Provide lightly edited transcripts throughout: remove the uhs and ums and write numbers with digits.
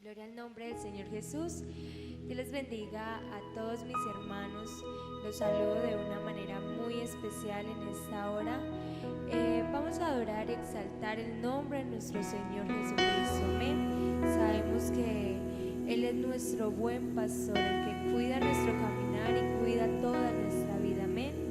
Gloria al nombre del Señor Jesús. Dios les bendiga a todos mis hermanos. Los saludo de una manera muy especial en esta hora. Vamos a adorar y exaltar el nombre de nuestro Señor Jesucristo. Amén. Sabemos que Él es nuestro buen pastor, el que cuida nuestro caminar y cuida toda nuestra vida. Amén.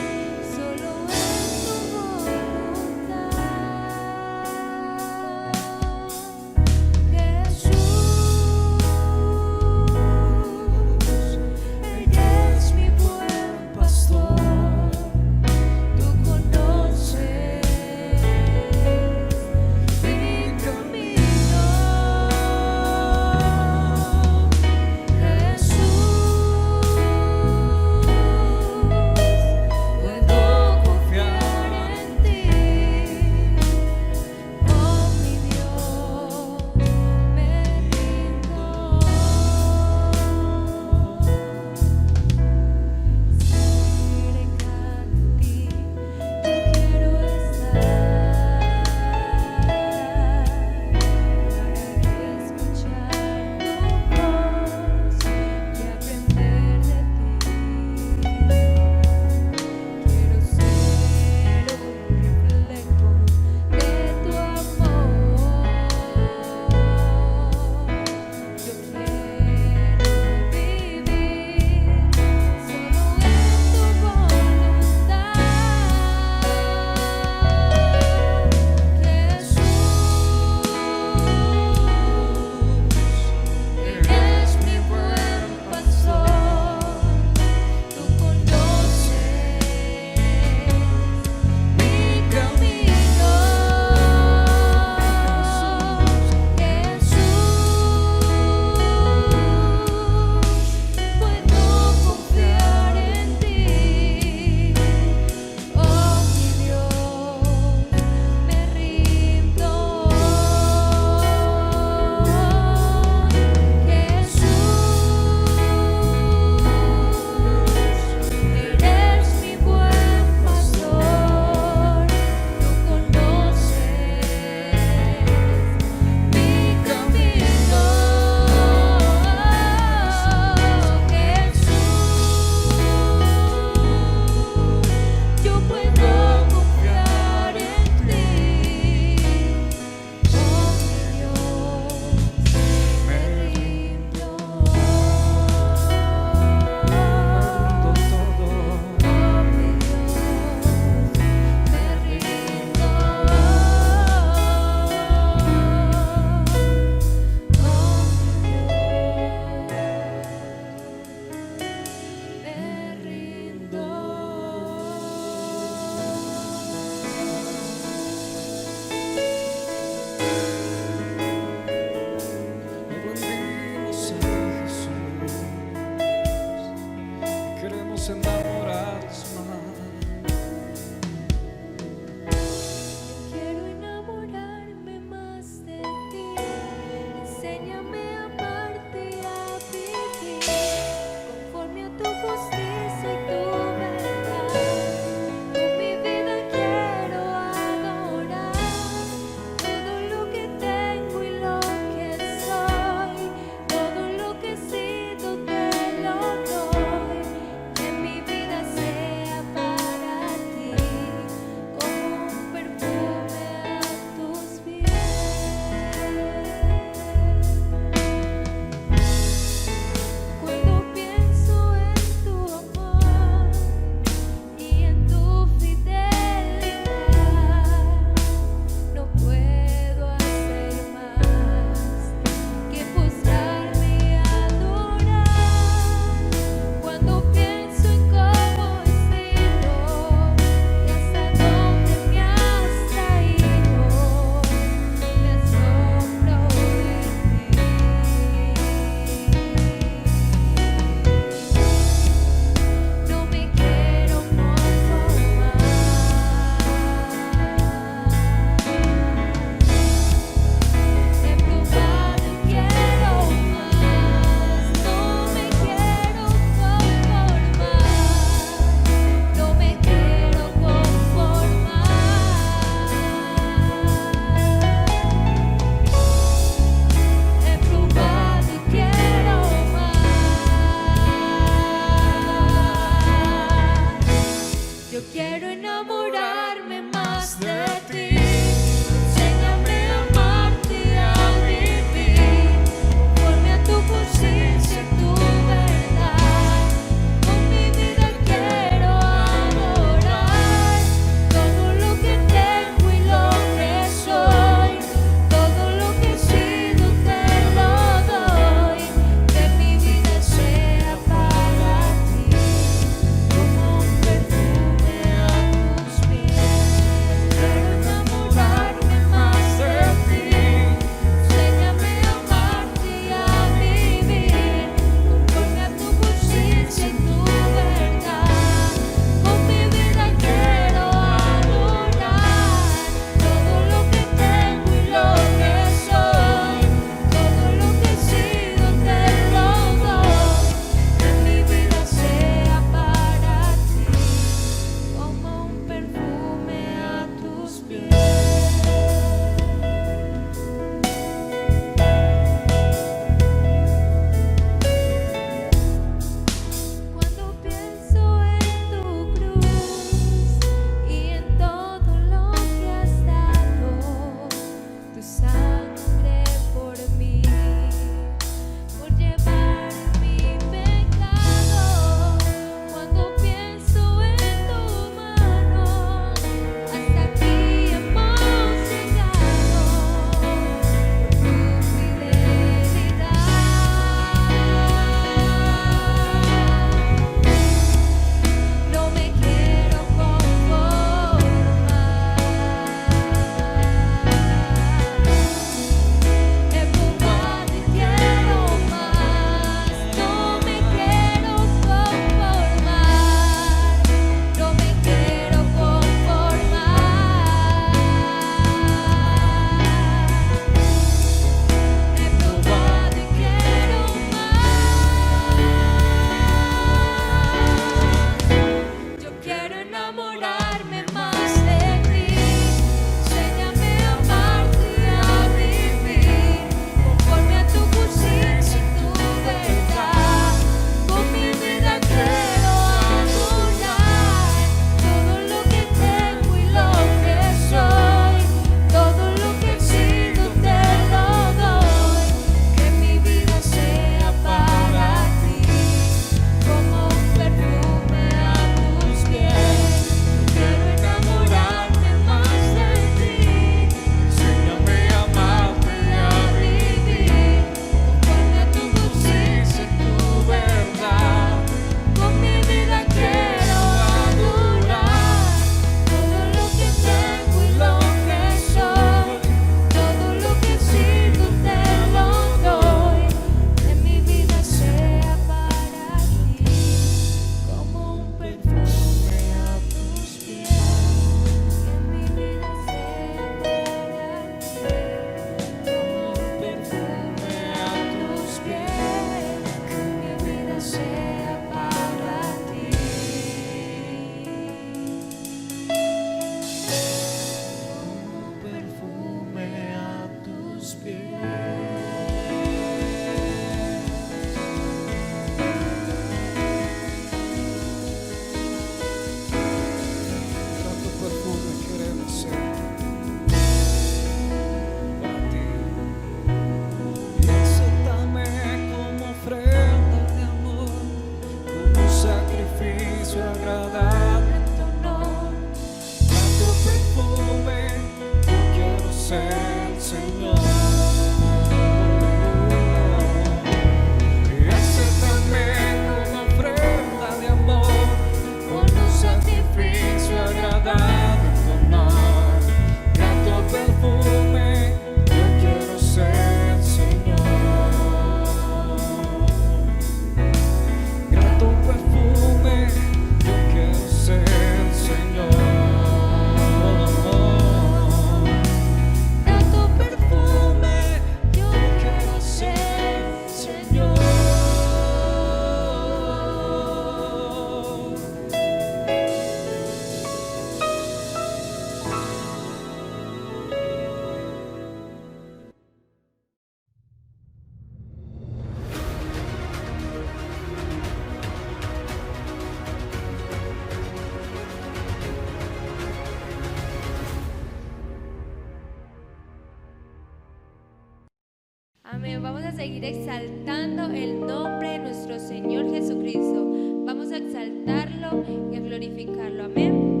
Amén. Vamos a seguir exaltando el nombre de nuestro Señor Jesucristo. Vamos a exaltarlo y a glorificarlo. Amén.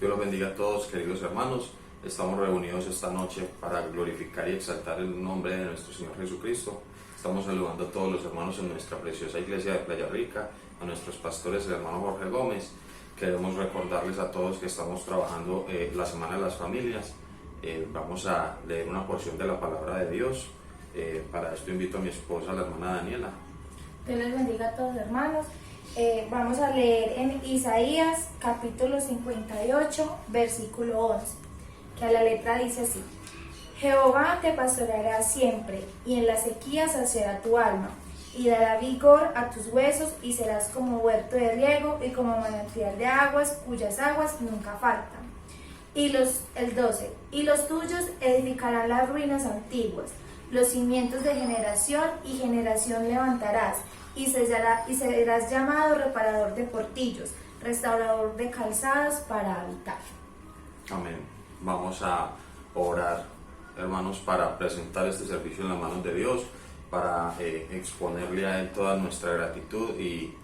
Dios los bendiga a todos, queridos hermanos. Estamos reunidos esta noche para glorificar y exaltar el nombre de nuestro Señor Jesucristo. Estamos saludando a todos los hermanos en nuestra preciosa iglesia de Playa Rica, a nuestros pastores, el hermano Jorge Gómez. Queremos recordarles a todos que estamos trabajando la Semana de las Familias. Vamos a leer una porción de la palabra de Dios. Para esto invito a mi esposa, la hermana Daniela. Dios les bendiga a todos, hermanos. Vamos a leer en Isaías capítulo 58, versículo 11, que a la letra dice así: Jehová te pastoreará siempre, y en la sequía saciará tu alma, y dará vigor a tus huesos, y serás como huerto de riego, y como manantial de aguas, cuyas aguas nunca faltan. El 12, y los tuyos edificarán las ruinas antiguas, los cimientos de generación y generación levantarás, y serás llamado reparador de portillos, restaurador de calzadas para habitar. Amén. Vamos a orar, hermanos, para presentar este servicio en las manos de Dios, para exponerle a Él toda nuestra gratitud y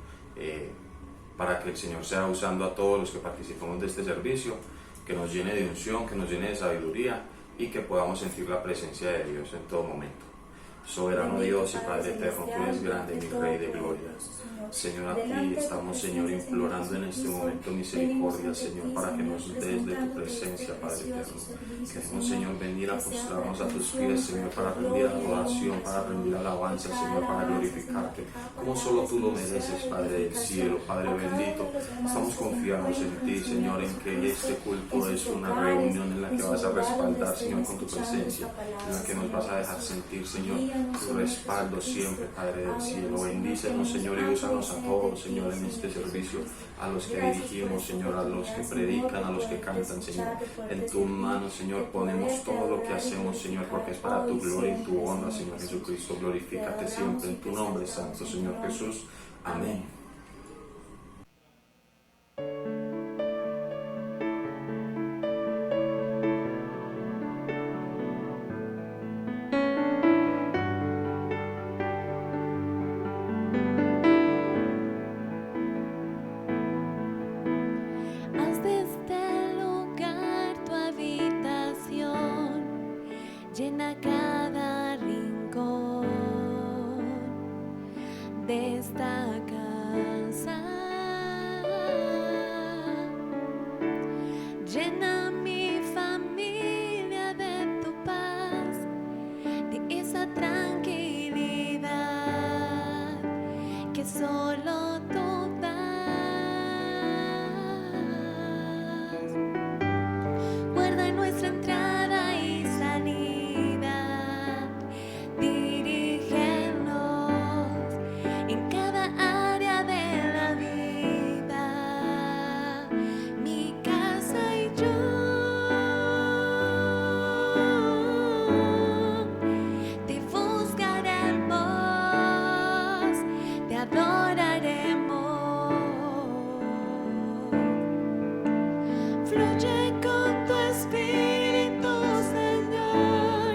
para que el Señor sea usando a todos los que participamos de este servicio, que nos llene de unción, que nos llene de sabiduría y que podamos sentir la presencia de Dios en todo momento. Soberano Dios y Padre eterno, tú eres grande, mi Rey de gloria. Señor, a ti estamos, Señor, implorando en este momento misericordia, Señor, para que nos des de tu presencia, Padre eterno. Queremos, Señor, venir a postrarnos a tus pies, Señor, para rendir adoración, para rendir alabanza, Señor, para glorificarte, como solo tú lo mereces, Padre del cielo, Padre bendito. Estamos confiados en ti, Señor, en que este culto es una reunión en la que vas a respaldar, Señor, con tu presencia, en la que nos vas a dejar sentir, Señor, tu respaldo siempre, Padre del cielo. Bendícenos, Señor, y úsanos a todos, Señor, en este servicio, a los que dirigimos, Señor, a los que predican, a los que cantan, Señor. En tu mano, Señor, ponemos todo lo que hacemos, Señor, porque es para tu gloria y tu honra, Señor Jesucristo. Glorifícate siempre en tu nombre santo, Señor Jesús. Amén. Haz de este lugar tu habitación, llena cada rincón de esta casa. Llena mi familia de tu paz, de esa tranquilidad que solo tú das. Guarda nuestra entrada y salida, dirígenos en cada área de la vida, mi casa y yo te buscaremos, te adoraremos. Fluye con tu espíritu, Señor,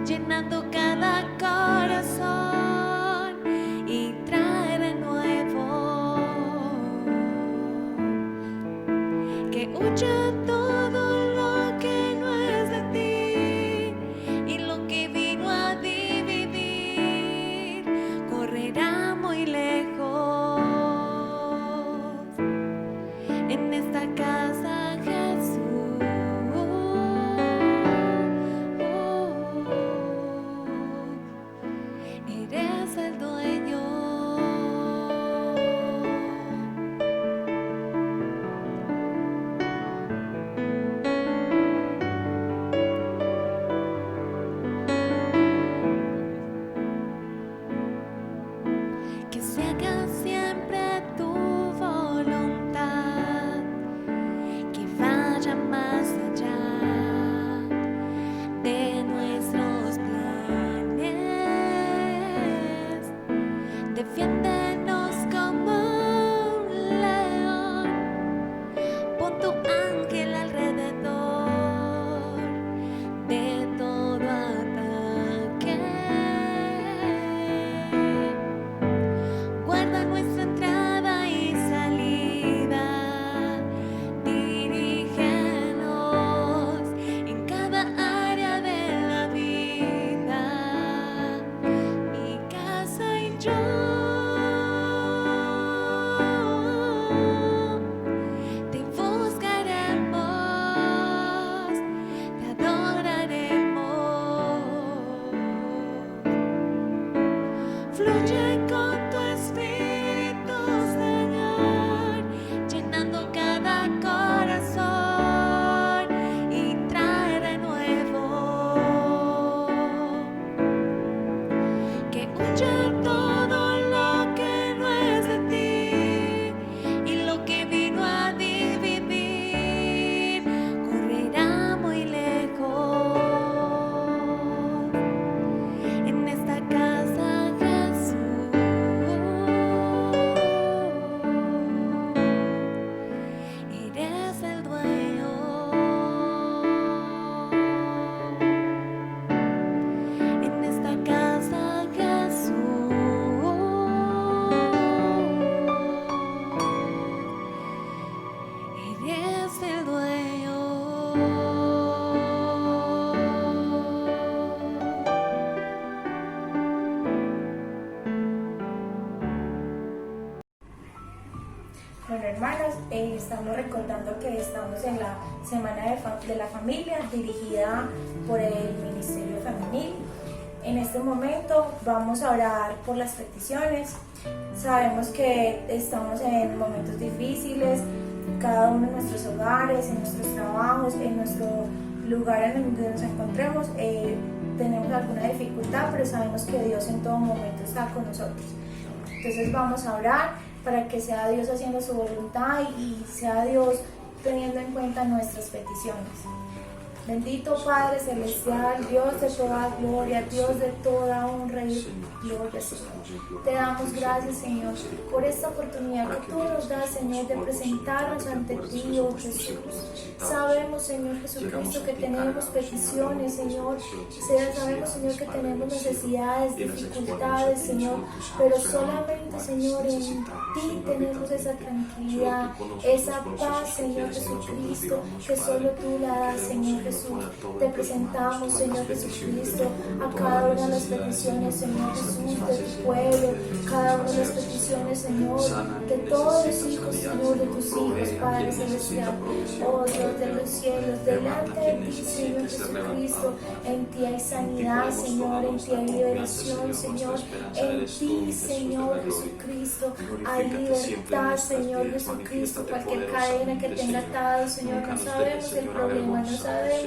llenando cada corazón y trae de nuevo que huya todo lo que no es de ti y lo que vino a dividir correrá muy lejos. En esta casa, Jesús, eres el dueño. Bueno, hermanas, estamos recordando que estamos en la Semana de la Familia dirigida por el Ministerio Femenil. En este momento vamos a orar por las peticiones. Sabemos que estamos en momentos difíciles, cada uno en nuestros hogares, en nuestros trabajos, en nuestro lugar en donde nos encontremos. Tenemos alguna dificultad, pero sabemos que Dios en todo momento está con nosotros. Entonces vamos a orar para que sea Dios haciendo su voluntad y sea Dios teniendo en cuenta nuestras peticiones. Bendito Padre Celestial, Dios de toda gloria, Dios de toda honra y gloria, Señor. Te damos gracias, Señor, por esta oportunidad que tú nos das, Señor, de presentarnos ante ti, oh Jesús. Sabemos, Señor Jesucristo, que tenemos peticiones, Señor. Sabemos, Señor, que tenemos necesidades, dificultades, Señor, pero solamente, Señor, en ti tenemos esa tranquilidad, esa paz, Señor Jesucristo, que solo tú la das, Señor Jesús. Te presentamos, Señor Jesucristo, a cada una de las peticiones, Señor Jesús, de tu pueblo, cada una de las peticiones, Señor, de todos los hijos, Señor, de tus hijos, Padre Celestial. Oh Dios de los cielos, delante de ti, Señor Jesucristo, en ti hay sanidad, Señor, en ti hay liberación, Señor, en ti, Señor Jesucristo, hay libertad, Señor Jesucristo. Cualquier cadena que tenga atado, Señor, no sabemos el problema, no sabemos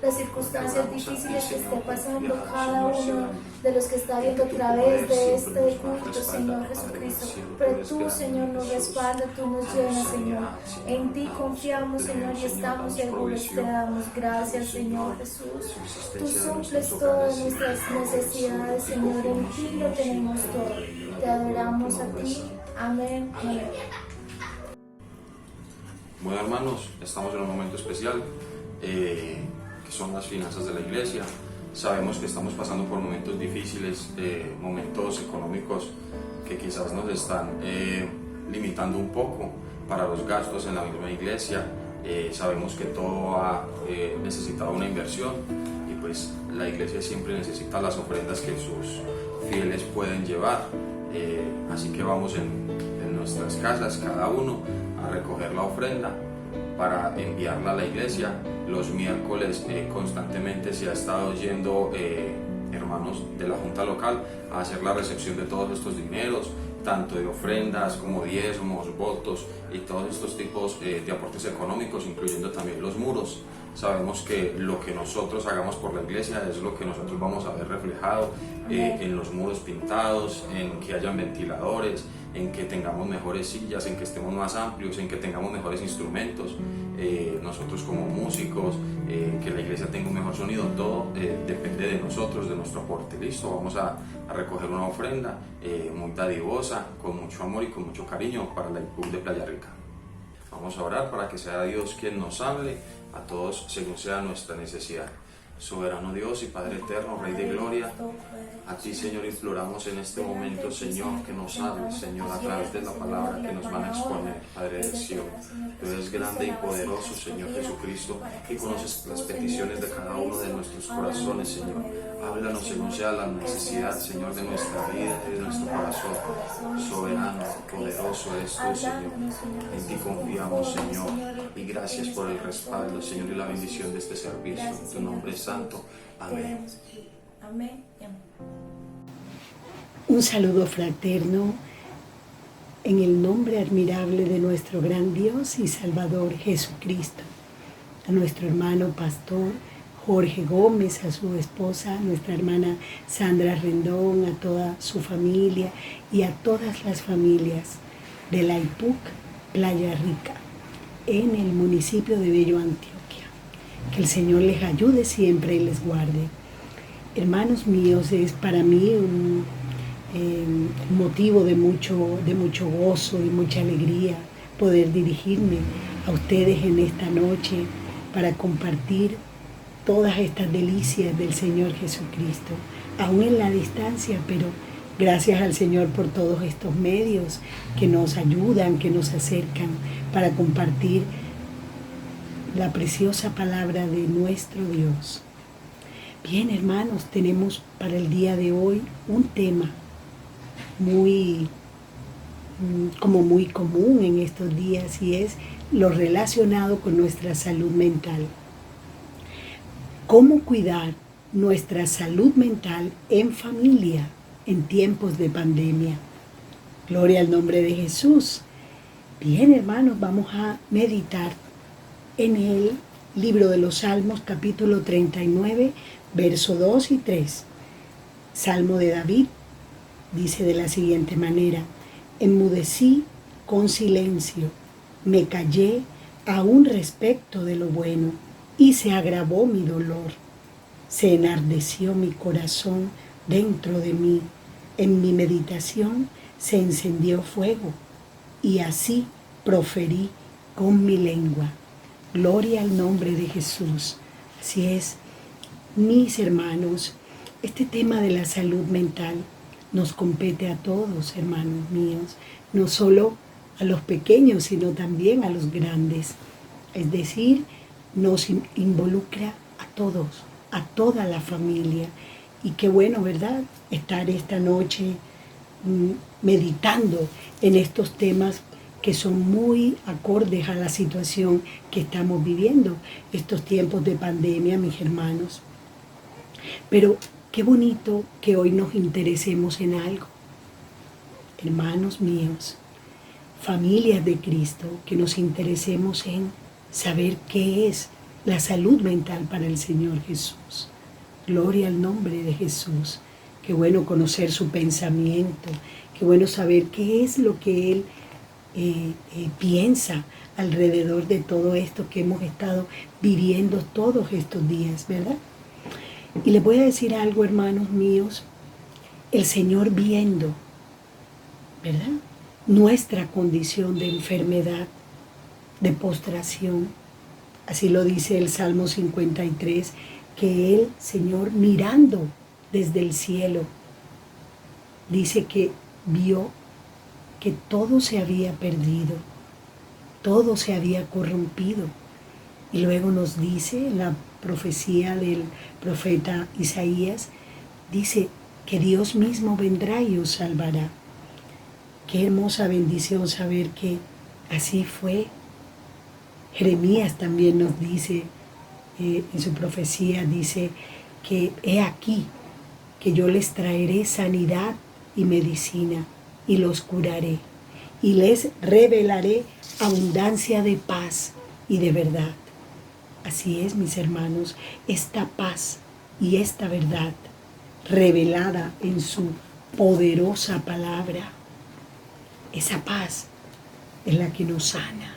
las circunstancias difíciles que esté pasando cada uno de los que está viendo a través de este culto, Señor Jesucristo. Pero tú, Señor, nos respaldas, tú nos llenas, Señor. En ti confiamos, Señor, y estamos seguros. Te damos gracias, Señor Jesús. Tú suples todas nuestras necesidades, Señor. En ti lo tenemos todo. Te adoramos a ti. Amén. Amén. Bueno, hermanos, estamos en un momento especial, que son las finanzas de la iglesia. Sabemos que estamos pasando por momentos difíciles, momentos económicos que quizás nos están limitando un poco para los gastos en la misma iglesia. Sabemos que todo ha necesitado una inversión y pues la iglesia siempre necesita las ofrendas que sus fieles pueden llevar. Así que vamos en nuestras casas, cada uno, a recoger la ofrenda para enviarla a la iglesia. Los miércoles constantemente se ha estado yendo hermanos de la junta local a hacer la recepción de todos estos dineros, tanto de ofrendas como diezmos, votos y todos estos tipos de aportes económicos, incluyendo también los muros. Sabemos que lo que nosotros hagamos por la iglesia es lo que nosotros vamos a ver reflejado en los muros pintados, en que hayan ventiladores, en que tengamos mejores sillas, en que estemos más amplios, en que tengamos mejores instrumentos, nosotros como músicos, que la iglesia tenga un mejor sonido. Todo depende de nosotros, de nuestro aporte. Listo, vamos a recoger una ofrenda muy dadivosa, con mucho amor y con mucho cariño para la IPUC de Playa Rica. Vamos a orar para que sea Dios quien nos hable a todos según sea nuestra necesidad. Soberano Dios y Padre eterno, Rey de gloria, a ti, Señor, imploramos en este momento, Señor, que nos hables, Señor, a través de la palabra que nos van a exponer, Padre del cielo. Tú eres grande y poderoso, Señor Jesucristo, y conoces las peticiones de cada uno de nuestros corazones, Señor. Háblanos según sea la necesidad, Señor, de nuestra vida y de nuestro corazón. Soberano, poderoso eres tú, Señor. En ti confiamos, Señor, y gracias por el respaldo, Señor, y la bendición de este servicio. En tu nombre santo. Amén. Amén y amén. Un saludo fraterno en el nombre admirable de nuestro gran Dios y Salvador Jesucristo. A nuestro hermano pastor Jorge Gómez, a su esposa, nuestra hermana Sandra Rendón, a toda su familia y a todas las familias de la IPUC Playa Rica en el municipio de Bello, Antioquia. Que el Señor les ayude siempre y les guarde. Hermanos míos, es para mí un motivo de mucho gozo y mucha alegría poder dirigirme a ustedes en esta noche para compartir todas estas delicias del Señor Jesucristo, aún en la distancia, pero gracias al Señor por todos estos medios que nos ayudan, que nos acercan para compartir la preciosa palabra de nuestro Dios. Bien, hermanos, tenemos para el día de hoy un tema muy como muy común en estos días, y es lo relacionado con nuestra salud mental. ¿Cómo cuidar nuestra salud mental en familia en tiempos de pandemia? Gloria al nombre de Jesús. Bien, hermanos, vamos a meditar en el libro de los Salmos, capítulo 39, verso 2 y 3. Salmo de David dice de la siguiente manera: enmudecí con silencio, me callé aún respecto de lo bueno, y se agravó mi dolor. Se enardeció mi corazón dentro de mí, en mi meditación se encendió fuego, y así proferí con mi lengua. Gloria al nombre de Jesús. Así es, mis hermanos, este tema de la salud mental nos compete a todos, hermanos míos, no solo a los pequeños, sino también a los grandes. Es decir, nos involucra a todos, a toda la familia. Y qué bueno, ¿verdad?, estar esta noche meditando en estos temas que son muy acordes a la situación que estamos viviendo, estos tiempos de pandemia, mis hermanos. Pero qué bonito que hoy nos interesemos en algo. Hermanos míos, familias de Cristo, que nos interesemos en saber qué es la salud mental para el Señor Jesús. Gloria al nombre de Jesús. Qué bueno conocer su pensamiento, qué bueno saber qué es lo que Él piensa alrededor de todo esto que hemos estado viviendo todos estos días, ¿verdad? Y les voy a decir algo, hermanos míos, el Señor viendo, ¿verdad?, nuestra condición de enfermedad, de postración, así lo dice el Salmo 53, que el Señor, mirando desde el cielo, dice que vio que todo se había perdido, todo se había corrompido. Y luego nos dice en la profecía del profeta Isaías, dice que Dios mismo vendrá y os salvará. Qué hermosa bendición saber que así fue. Jeremías también nos dice, en su profecía dice que he aquí que yo les traeré sanidad y medicina y los curaré y les revelaré abundancia de paz y de verdad. Así es, mis hermanos, esta paz y esta verdad revelada en su poderosa palabra, esa paz es la que nos sana.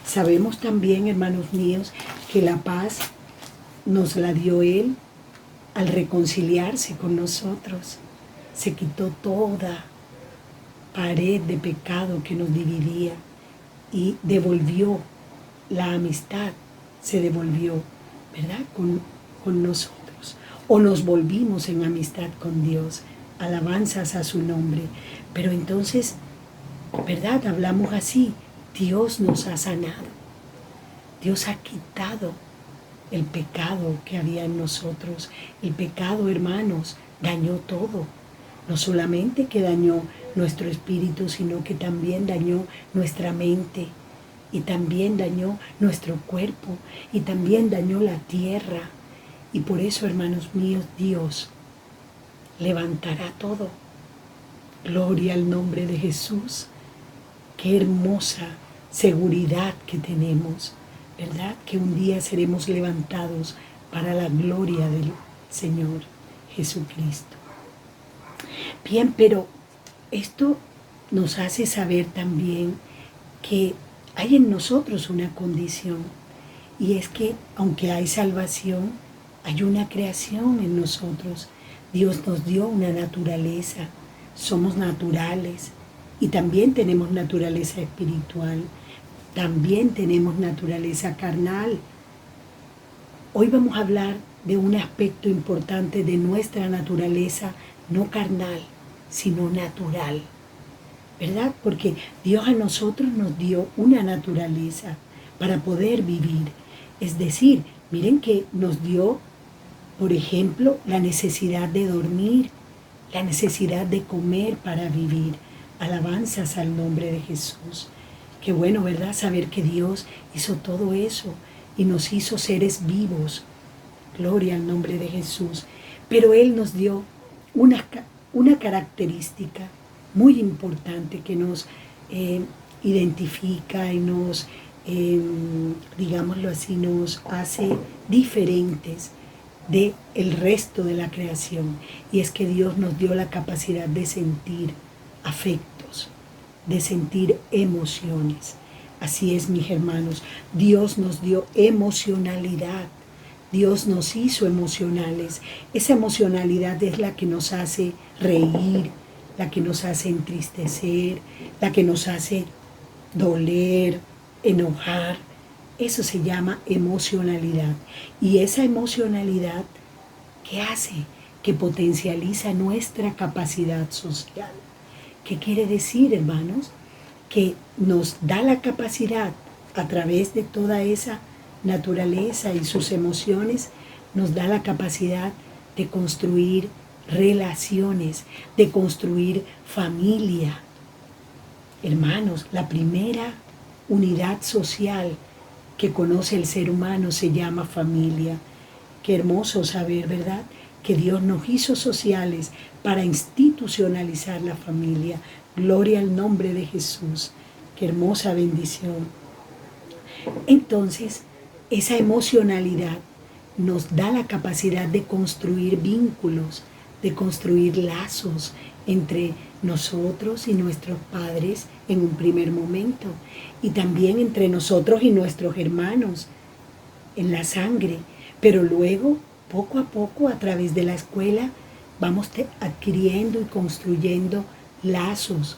Sabemos también, hermanos míos, que la paz nos la dio Él al reconciliarse con nosotros. Se quitó toda pared de pecado que nos dividía y devolvió la amistad, se devolvió, ¿verdad?, con nosotros. O nos volvimos en amistad con Dios, alabanzas a su nombre. Pero entonces, ¿verdad?, hablamos así, Dios nos ha sanado. Dios ha quitado el pecado que había en nosotros. El pecado, hermanos, dañó todo. No solamente que dañó nuestro espíritu, sino que también dañó nuestra mente, y también dañó nuestro cuerpo, y también dañó la tierra. Y por eso, hermanos míos, Dios levantará todo. Gloria al nombre de Jesús. Qué hermosa seguridad que tenemos, ¿verdad?, que un día seremos levantados para la gloria del Señor Jesucristo. Bien, pero esto nos hace saber también que hay en nosotros una condición, y es que aunque hay salvación, hay una creación en nosotros. Dios nos dio una naturaleza, somos naturales, y también tenemos naturaleza espiritual, también tenemos naturaleza carnal. Hoy vamos a hablar de un aspecto importante de nuestra naturaleza, no carnal, sino natural, ¿verdad? Porque Dios a nosotros nos dio una naturaleza para poder vivir. Es decir, miren que nos dio, por ejemplo, la necesidad de dormir, la necesidad de comer para vivir. alabanzas al nombre de Jesús. Qué bueno, ¿verdad? Saber que Dios hizo todo eso y nos hizo seres vivos. Gloria al nombre de Jesús. Pero Él nos dio una característica muy importante que nos identifica y nos, digámoslo así, nos hace diferentes del resto de la creación. Y es que Dios nos dio la capacidad de sentir afectos, de sentir emociones. Así es, mis hermanos, Dios nos dio emocionalidad. Dios nos hizo emocionales. Esa emocionalidad es la que nos hace reír, la que nos hace entristecer, la que nos hace doler, enojar. Eso se llama emocionalidad. Y esa emocionalidad, ¿qué hace? Que potencializa nuestra capacidad social. ¿Qué quiere decir, hermanos? Que nos da la capacidad, a través de toda esa naturaleza y sus emociones, nos da la capacidad de construir relaciones, de construir familia. Hermanos, la primera unidad social que conoce el ser humano se llama familia. Qué hermoso saber, ¿verdad?, que Dios nos hizo sociales para institucionalizar la familia. Gloria al nombre de Jesús. Qué hermosa bendición. Entonces, esa emocionalidad nos da la capacidad de construir vínculos, de construir lazos entre nosotros y nuestros padres en un primer momento, y también entre nosotros y nuestros hermanos en la sangre. Pero luego, poco a poco, a través de la escuela, vamos adquiriendo y construyendo lazos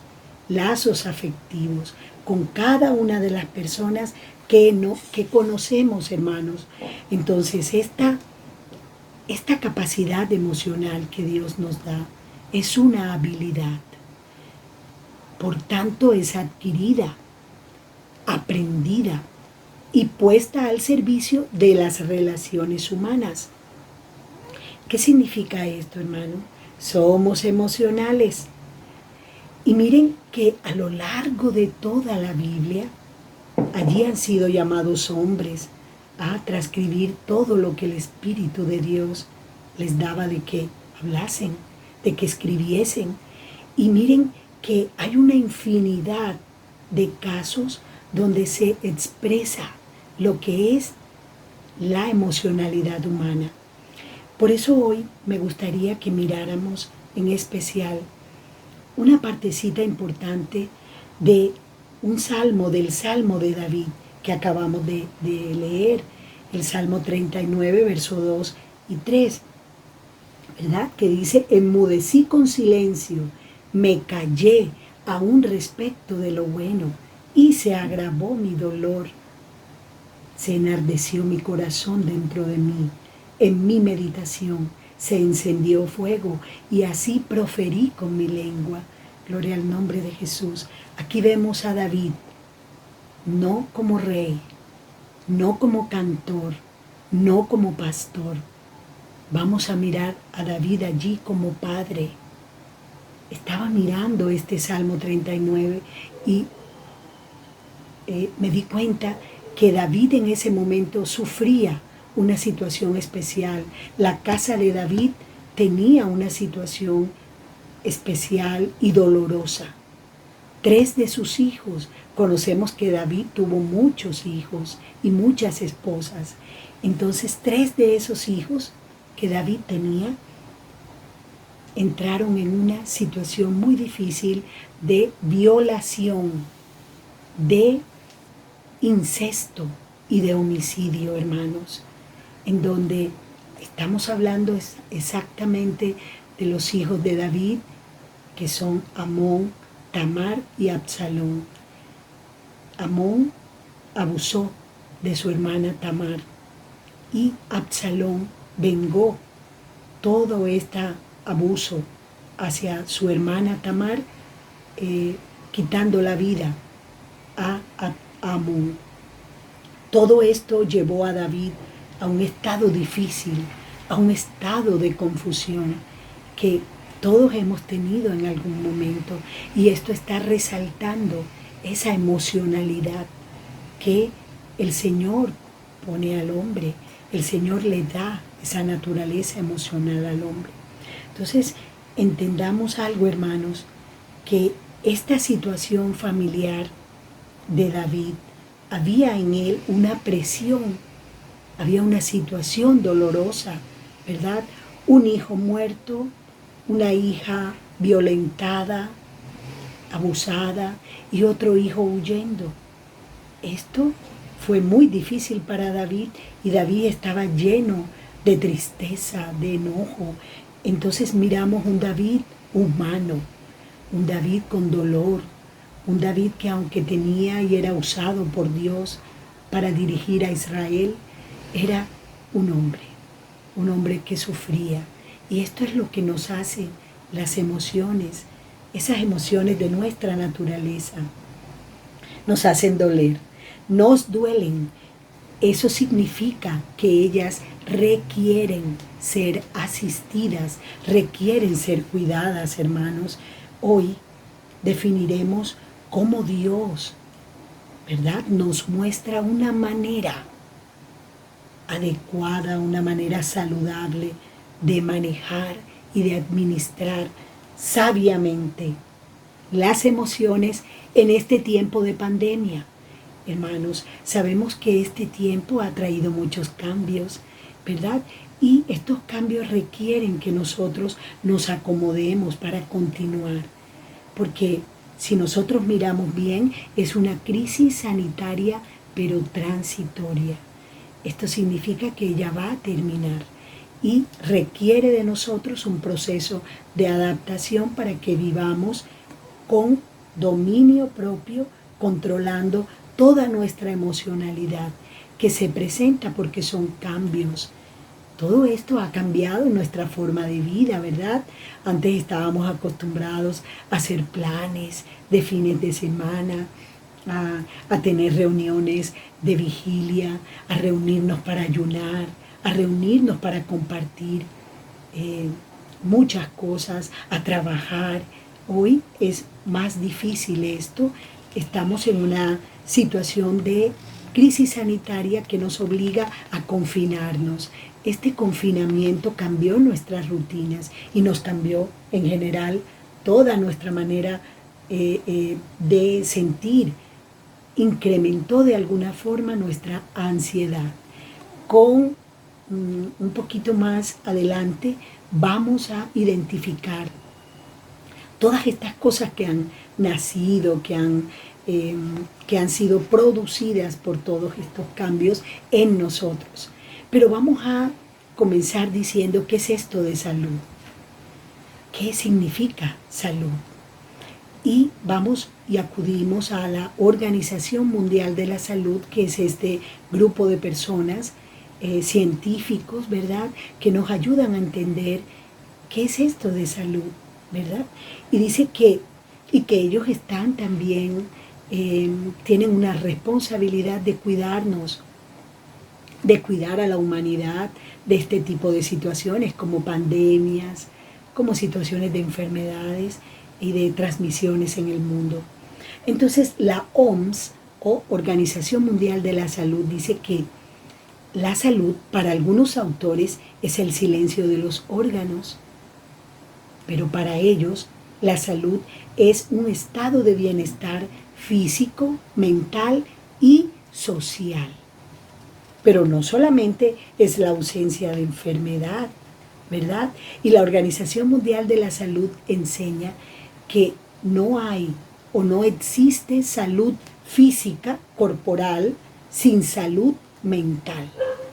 afectivos con cada una de las personas que conocemos, hermanos. Entonces, esta capacidad emocional que Dios nos da es una habilidad. Por tanto, es adquirida, aprendida y puesta al servicio de las relaciones humanas. ¿Qué significa esto, hermano? Somos emocionales. Y miren que a lo largo de toda la Biblia, allí han sido llamados hombres a transcribir todo lo que el Espíritu de Dios les daba de que hablasen, de que escribiesen. Y miren que hay una infinidad de casos donde se expresa lo que es la emocionalidad humana. Por eso hoy me gustaría que miráramos en especial una partecita importante de un salmo, del Salmo de David, que acabamos de leer, el Salmo 39, versos 2 y 3, ¿verdad? Que dice: enmudecí con silencio, me callé aún respecto de lo bueno, y se agravó mi dolor. Se enardeció mi corazón dentro de mí. En mi meditación se encendió fuego, y así proferí con mi lengua. Gloria al nombre de Jesús. Aquí vemos a David, no como rey, no como cantor, no como pastor. Vamos a mirar a David allí como padre. Estaba mirando este Salmo 39 y me di cuenta que David en ese momento sufría una situación especial. La casa de David tenía una situación especial y dolorosa. 3 de sus hijos, conocemos que David tuvo muchos hijos y muchas esposas. Entonces 3 de esos hijos que David tenía entraron en una situación muy difícil de violación, de incesto y de homicidio, hermanos, en donde estamos hablando exactamente de los hijos de David, que son Amón, Tamar y Absalón. Amón abusó de su hermana Tamar y Absalón vengó todo este abuso hacia su hermana Tamar, quitando la vida a Amón. Todo esto llevó a David a un estado difícil, a un estado de confusión, que todos hemos tenido en algún momento, y esto está resaltando esa emocionalidad que el Señor pone al hombre. El Señor le da esa naturaleza emocional al hombre. Entonces, entendamos algo, hermanos, que esta situación familiar de David, había en él una presión, había una situación dolorosa, ¿verdad? Un hijo muerto, una hija violentada, abusada y otro hijo huyendo. Esto fue muy difícil para David y David estaba lleno de tristeza, de enojo. Entonces miramos un David humano, un David con dolor, un David que aunque tenía y era usado por Dios para dirigir a Israel, era un hombre que sufría. Y esto es lo que nos hace las emociones, esas emociones de nuestra naturaleza. Nos hacen doler, nos duelen. Eso significa que ellas requieren ser asistidas, requieren ser cuidadas, hermanos. Hoy definiremos cómo Dios, ¿verdad?, nos muestra una manera adecuada, una manera saludable de manejar y de administrar sabiamente las emociones en este tiempo de pandemia. Hermanos, sabemos que este tiempo ha traído muchos cambios, ¿verdad? Y estos cambios requieren que nosotros nos acomodemos para continuar, porque si nosotros miramos bien, es una crisis sanitaria, pero transitoria. Esto significa que ella va a terminar y requiere de nosotros un proceso de adaptación para que vivamos con dominio propio, controlando toda nuestra emocionalidad que se presenta porque son cambios. Todo esto ha cambiado en nuestra forma de vida, ¿verdad? Antes estábamos acostumbrados a hacer planes de fines de semana, a tener reuniones de vigilia, a reunirnos para ayunar, a reunirnos para compartir muchas cosas, a trabajar. Hoy es más difícil esto. Estamos en una situación de crisis sanitaria que nos obliga a confinarnos. Este confinamiento cambió nuestras rutinas y nos cambió en general toda nuestra manera de sentir. Incrementó de alguna forma nuestra ansiedad. Con un poquito más adelante vamos a identificar todas estas cosas que han nacido, que han sido producidas por todos estos cambios en nosotros. Pero vamos a comenzar diciendo qué es esto de salud, qué significa salud. Y vamos y acudimos a la Organización Mundial de la Salud, que es este grupo de personas, científicos, ¿verdad?, que nos ayudan a entender qué es esto de salud, ¿verdad? Y dice que ellos están también, tienen una responsabilidad de cuidarnos, de cuidar a la humanidad de este tipo de situaciones como pandemias, como situaciones de enfermedades y de transmisiones en el mundo. Entonces la OMS, o Organización Mundial de la Salud, dice que la salud para algunos autores es el silencio de los órganos, pero para ellos la salud es un estado de bienestar físico, mental y social. Pero no solamente es la ausencia de enfermedad, ¿verdad? Y la Organización Mundial de la Salud enseña que no hay o no existe salud física, corporal, sin salud mental.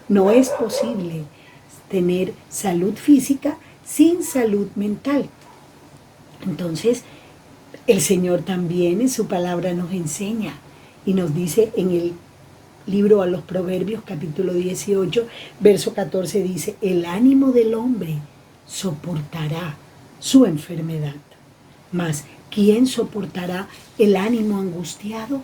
No es posible tener salud física sin salud mental. Entonces, el Señor también en su palabra nos enseña y nos dice en el libro a los Proverbios, capítulo 18, verso 14, dice: el ánimo del hombre soportará su enfermedad, mas ¿quién soportará el ánimo angustiado?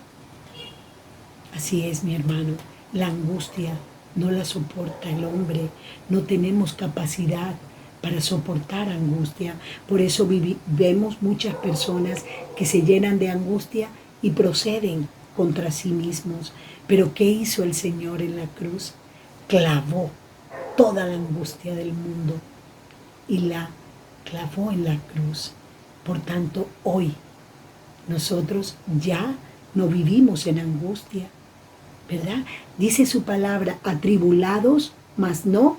Así es, mi hermano, la angustia no la soporta el hombre. No tenemos capacidad para soportar angustia. Por eso vemos muchas personas que se llenan de angustia y proceden contra sí mismos. Pero ¿qué hizo el Señor en la cruz? Clavó toda la angustia del mundo y la clavó en la cruz. Por tanto, hoy nosotros ya no vivimos en angustia, ¿verdad? Dice su palabra, atribulados, mas no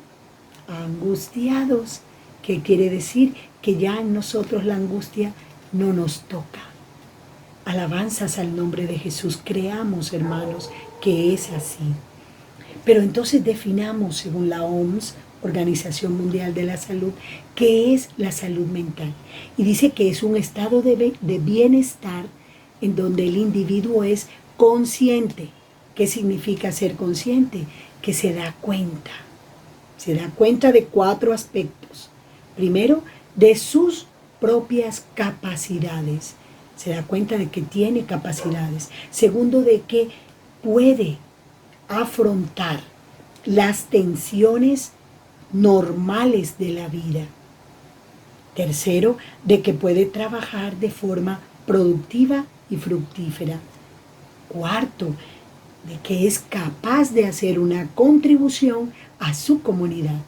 angustiados, que quiere decir que ya en nosotros la angustia no nos toca. Alabanzas al nombre de Jesús. Creamos, hermanos, que es así. Pero entonces definamos, según la OMS, Organización Mundial de la Salud, qué es la salud mental. Y dice que es un estado de bienestar en donde el individuo es consciente. ¿Qué significa ser consciente? Que se da cuenta. Se da cuenta de 4 aspectos. Primero, de sus propias capacidades. Se da cuenta de que tiene capacidades. Segundo, de que puede afrontar las tensiones normales de la vida. Tercero, de que puede trabajar de forma productiva y fructífera. Cuarto, de que es capaz de hacer una contribución a su comunidad.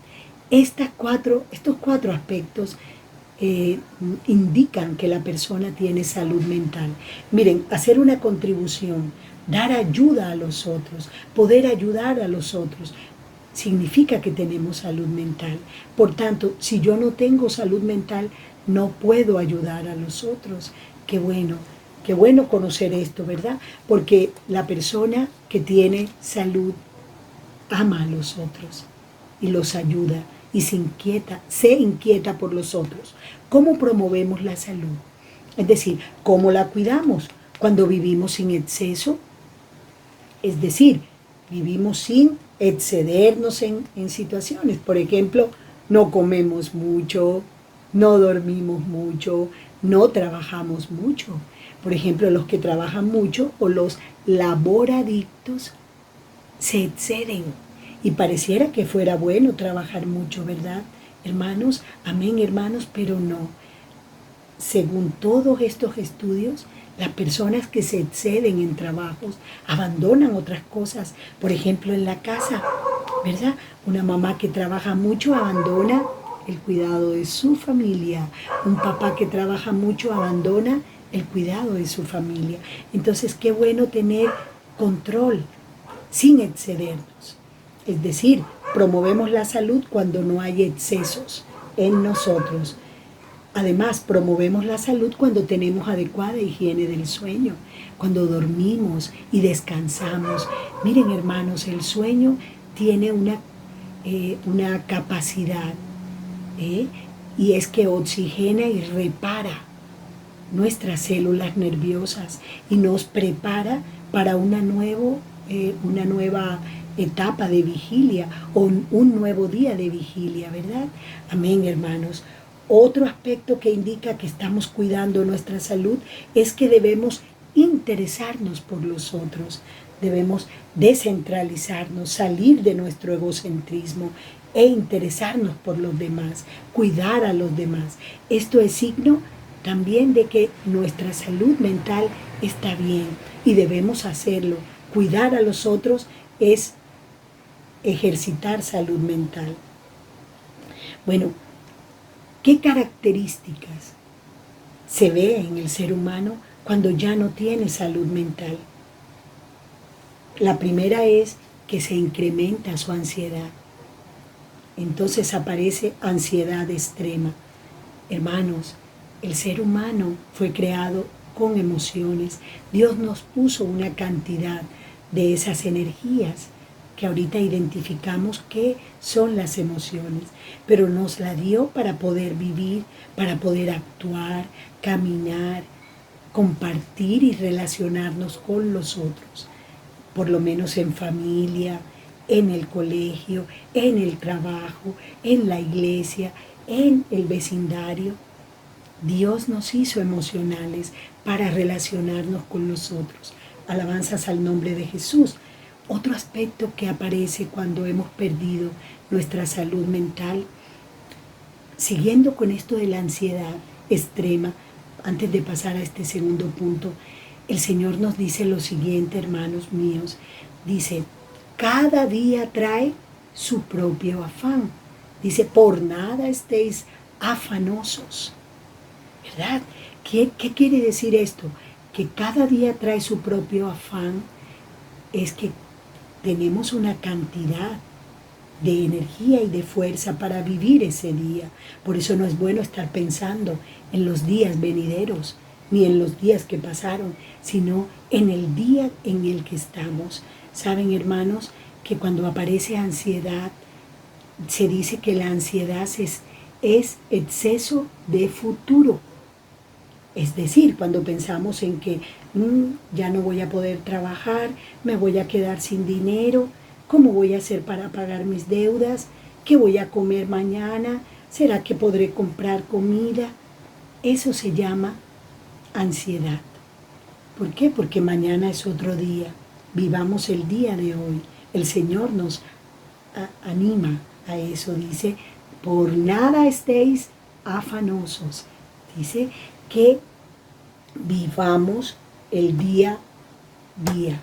Estos cuatro aspectos indican que la persona tiene salud mental. Miren, hacer una contribución, dar ayuda a los otros, poder ayudar a los otros, significa que tenemos salud mental. Por tanto, si yo no tengo salud mental, no puedo ayudar a los otros. Qué bueno conocer esto, ¿verdad? Porque la persona que tiene salud ama a los otros y los ayuda y se inquieta por los otros. ¿Cómo promovemos la salud? Es decir, ¿cómo la cuidamos? Cuando vivimos sin exceso, es decir, vivimos sin excedernos en situaciones. Por ejemplo, no comemos mucho, no dormimos mucho, no trabajamos mucho. Por ejemplo, los que trabajan mucho o los laboradictos se exceden. Y pareciera que fuera bueno trabajar mucho, ¿verdad, hermanos? Amén, hermanos, pero no. Según todos estos estudios, las personas que se exceden en trabajos abandonan otras cosas. Por ejemplo, en la casa, ¿verdad? Una mamá que trabaja mucho abandona el cuidado de su familia. Un papá que trabaja mucho abandona el cuidado de su familia. Entonces, qué bueno tener control sin excedernos. Es decir, promovemos la salud cuando no hay excesos en nosotros. Además, promovemos la salud cuando tenemos adecuada higiene del sueño, cuando dormimos y descansamos. Miren, hermanos, el sueño tiene una capacidad, y es que oxigena y repara nuestras células nerviosas y nos prepara para una nueva etapa de vigilia o un nuevo día de vigilia, ¿verdad? Amén, hermanos. Otro aspecto que indica que estamos cuidando nuestra salud es que debemos interesarnos por los otros. Debemos descentralizarnos, salir de nuestro egocentrismo e interesarnos por los demás, cuidar a los demás. Esto es signo también de que nuestra salud mental está bien y debemos hacerlo. Cuidar a los otros es ejercitar salud mental. Bueno, ¿qué características se ve en el ser humano cuando ya no tiene salud mental? La primera es que se incrementa su ansiedad. Entonces aparece ansiedad extrema. Hermanos, el ser humano fue creado con emociones. Dios nos puso una cantidad de esas energías que ahorita identificamos que son las emociones, pero nos la dio para poder vivir, para poder actuar, caminar, compartir y relacionarnos con los otros, por lo menos en familia, en el colegio, en el trabajo, en la iglesia, en el vecindario. Dios nos hizo emocionales para relacionarnos con los otros. Alabanzas al nombre de Jesús. Otro aspecto que aparece cuando hemos perdido nuestra salud mental siguiendo con esto de la ansiedad extrema, antes de pasar a este segundo punto, el Señor nos dice lo siguiente, hermanos míos. Dice, cada día trae su propio afán. Dice, por nada estéis afanosos. ¿Verdad? ¿Qué quiere decir esto? Que cada día trae su propio afán. Es que tenemos una cantidad de energía y de fuerza para vivir ese día. Por eso no es bueno estar pensando en los días venideros, ni en los días que pasaron, sino en el día en el que estamos. Saben, hermanos, que cuando aparece ansiedad, se dice que la ansiedad es exceso de futuro. Es decir, cuando pensamos en que ya no voy a poder trabajar, me voy a quedar sin dinero, ¿cómo voy a hacer para pagar mis deudas? ¿Qué voy a comer mañana? ¿Será que podré comprar comida? Eso se llama ansiedad. ¿Por qué? Porque mañana es otro día. Vivamos el día de hoy. El Señor nos anima a eso. Dice, por nada estéis afanosos. Dice que vivamos el día a día.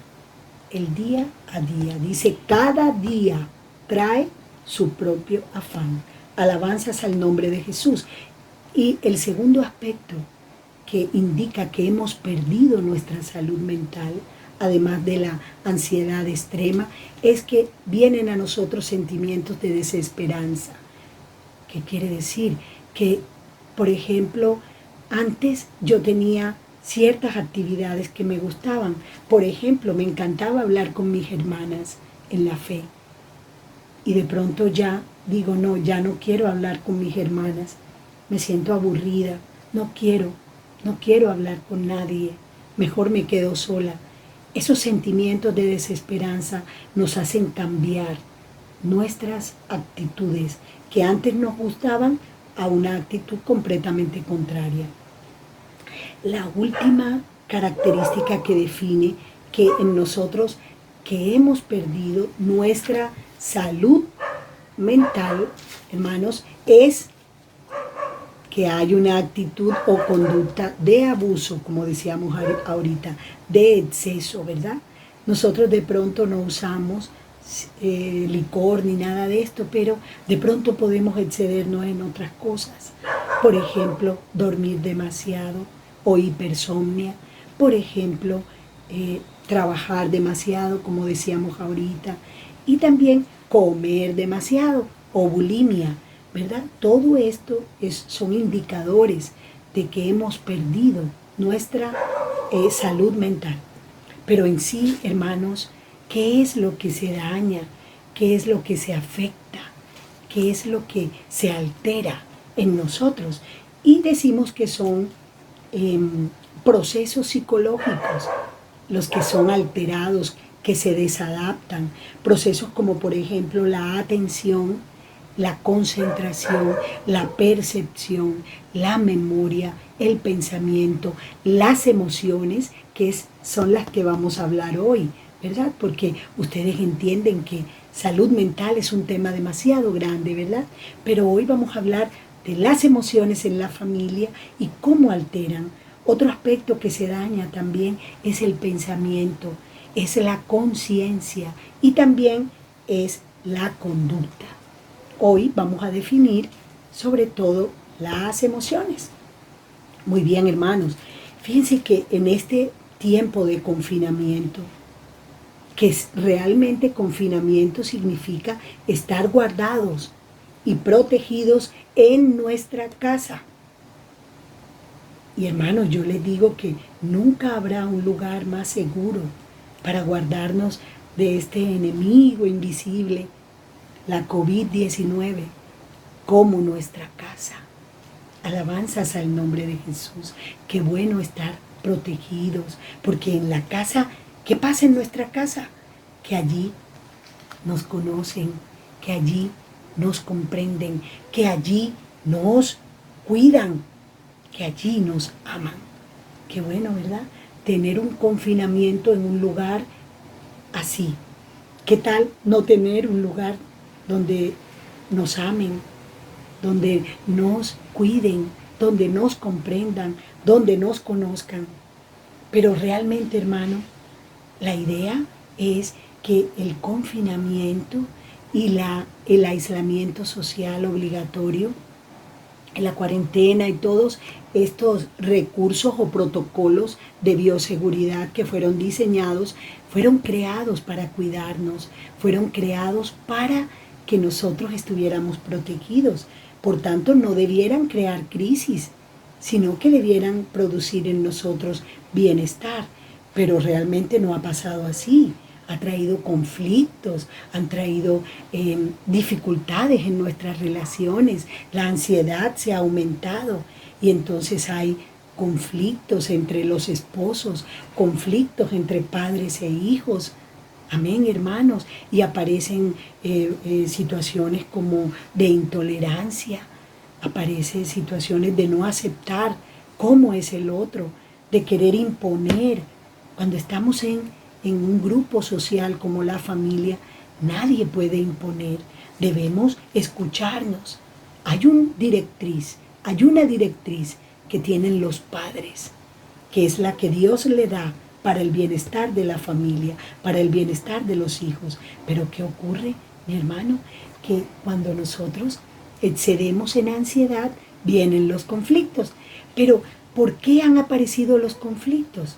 El día a día. Dice, cada día trae su propio afán. Alabanzas al nombre de Jesús. Y el segundo aspecto que indica que hemos perdido nuestra salud mental, además de la ansiedad extrema, es que vienen a nosotros sentimientos de desesperanza. ¿Qué quiere decir? Que, por ejemplo, antes yo tenía ciertas actividades que me gustaban. Por ejemplo, me encantaba hablar con mis hermanas en la fe. Y de pronto ya digo, no, ya no quiero hablar con mis hermanas. Me siento aburrida, no quiero hablar con nadie, mejor me quedo sola. Esos sentimientos de desesperanza nos hacen cambiar nuestras actitudes que antes nos gustaban a una actitud completamente contraria. La última característica que define que en nosotros que hemos perdido nuestra salud mental, hermanos, es que hay una actitud o conducta de abuso, como decíamos ahorita, de exceso, ¿verdad? Nosotros de pronto no usamos licor ni nada de esto, pero de pronto podemos excedernos en otras cosas. Por ejemplo, dormir demasiado o hipersomnia. Por ejemplo, trabajar demasiado, como decíamos ahorita. Y también comer demasiado o bulimia, ¿verdad? Todo esto son indicadores de que hemos perdido nuestra salud mental. Pero en sí, hermanos, ¿qué es lo que se daña? ¿Qué es lo que se afecta? ¿Qué es lo que se altera en nosotros? Y decimos que son procesos psicológicos los que son alterados, que se desadaptan. Procesos como, por ejemplo, la atención, la concentración, la percepción, la memoria, el pensamiento, las emociones, que son las que vamos a hablar hoy, ¿verdad? Porque ustedes entienden que salud mental es un tema demasiado grande, ¿verdad? Pero hoy vamos a hablar de las emociones en la familia y cómo alteran. Otro aspecto que se daña también es el pensamiento, es la conciencia y también es la conducta. Hoy vamos a definir sobre todo las emociones. Muy bien, hermanos. Fíjense que en este tiempo de confinamiento, que realmente confinamiento significa estar guardados y protegidos en nuestra casa. Y hermanos, yo les digo que nunca habrá un lugar más seguro para guardarnos de este enemigo invisible, la COVID-19, como nuestra casa. Alabanzas al nombre de Jesús. Qué bueno estar protegidos, porque en la casa, ¿qué pasa en nuestra casa? Que allí nos conocen, que allí nos comprenden, que allí nos cuidan, que allí nos aman. Qué bueno, ¿verdad? Tener un confinamiento en un lugar así. ¿Qué tal no tener un lugar donde nos amen, donde nos cuiden, donde nos comprendan, donde nos conozcan. Pero realmente, hermano, la idea es que el confinamiento y el aislamiento social obligatorio, la cuarentena y todos estos recursos o protocolos de bioseguridad que fueron diseñados, fueron creados para cuidarnos, fueron creados para que nosotros estuviéramos protegidos. Por tanto, no debieran crear crisis, sino que debieran producir en nosotros bienestar. Pero realmente no ha pasado así. Ha traído conflictos, han traído dificultades en nuestras relaciones, la ansiedad se ha aumentado y entonces hay conflictos entre los esposos, conflictos entre padres e hijos. Amén, hermanos, y aparecen situaciones como de intolerancia, aparecen situaciones de no aceptar cómo es el otro, de querer imponer. Cuando estamos en un grupo social como la familia, nadie puede imponer, debemos escucharnos. Hay una directriz que tienen los padres, que es la que Dios le da para el bienestar de la familia, para el bienestar de los hijos. Pero ¿qué ocurre, mi hermano? Que cuando nosotros excedemos en ansiedad, vienen los conflictos. Pero ¿por qué han aparecido los conflictos?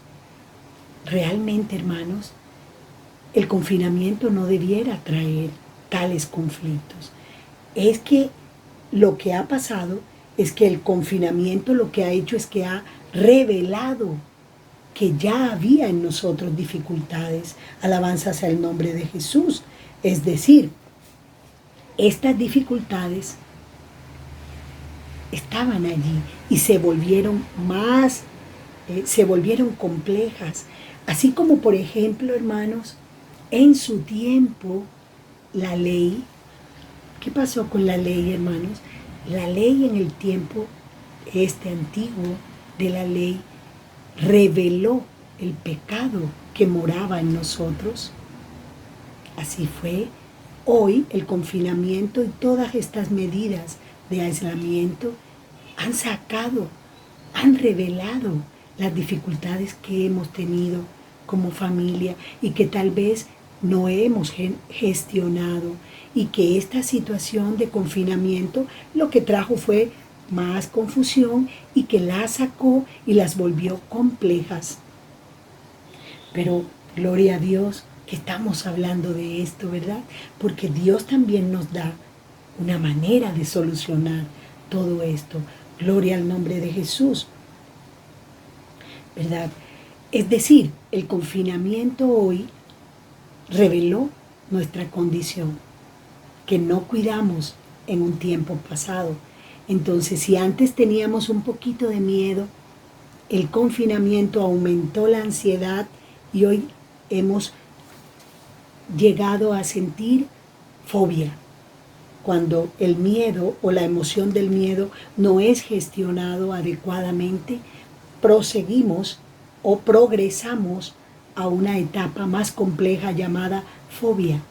Realmente, hermanos, el confinamiento no debiera traer tales conflictos. Es que lo que ha pasado es que el confinamiento lo que ha hecho es que ha revelado que ya había en nosotros dificultades. Alabanza sea el nombre de Jesús. Es decir, estas dificultades estaban allí y se volvieron complejas. Así como, por ejemplo, hermanos, en su tiempo, la ley, ¿qué pasó con la ley, hermanos? La ley en el tiempo antiguo de la ley reveló el pecado que moraba en nosotros. Así fue. Hoy el confinamiento y todas estas medidas de aislamiento han revelado las dificultades que hemos tenido como familia y que tal vez no hemos gestionado, y que esta situación de confinamiento lo que trajo fue más confusión y que las sacó y las volvió complejas. Pero gloria a Dios que estamos hablando de esto, ¿verdad? Porque Dios también nos da una manera de solucionar todo esto. Gloria al nombre de Jesús, ¿verdad? Es decir, el confinamiento hoy reveló nuestra condición, que no cuidamos en un tiempo pasado. Entonces, si antes teníamos un poquito de miedo, el confinamiento aumentó la ansiedad y hoy hemos llegado a sentir fobia. Cuando el miedo o la emoción del miedo no es gestionado adecuadamente, proseguimos o progresamos a una etapa más compleja llamada fobia.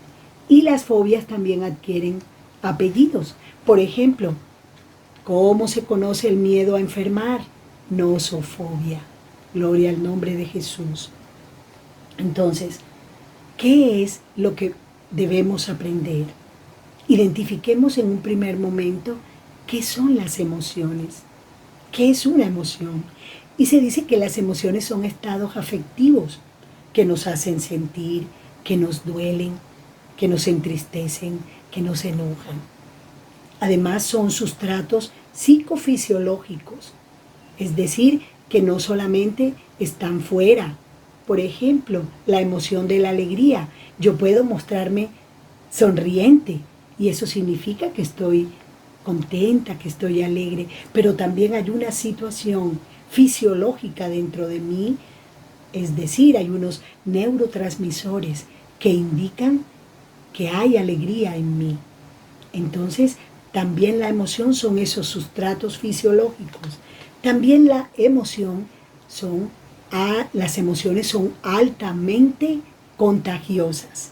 Y las fobias también adquieren apellidos. Por ejemplo, ¿cómo se conoce el miedo a enfermar? Nosofobia. Gloria al nombre de Jesús. Entonces, ¿qué es lo que debemos aprender? Identifiquemos en un primer momento qué son las emociones. ¿Qué es una emoción? Y se dice que las emociones son estados afectivos que nos hacen sentir, que nos duelen, que nos entristecen, que nos enojan. Además son sustratos psicofisiológicos, es decir, que no solamente están fuera. Por ejemplo, la emoción de la alegría. Yo puedo mostrarme sonriente y eso significa que estoy contenta, que estoy alegre, pero también hay una situación fisiológica dentro de mí, es decir, hay unos neurotransmisores que indican que hay alegría en mí. Entonces, también la emoción son esos sustratos fisiológicos. También las emociones son altamente contagiosas.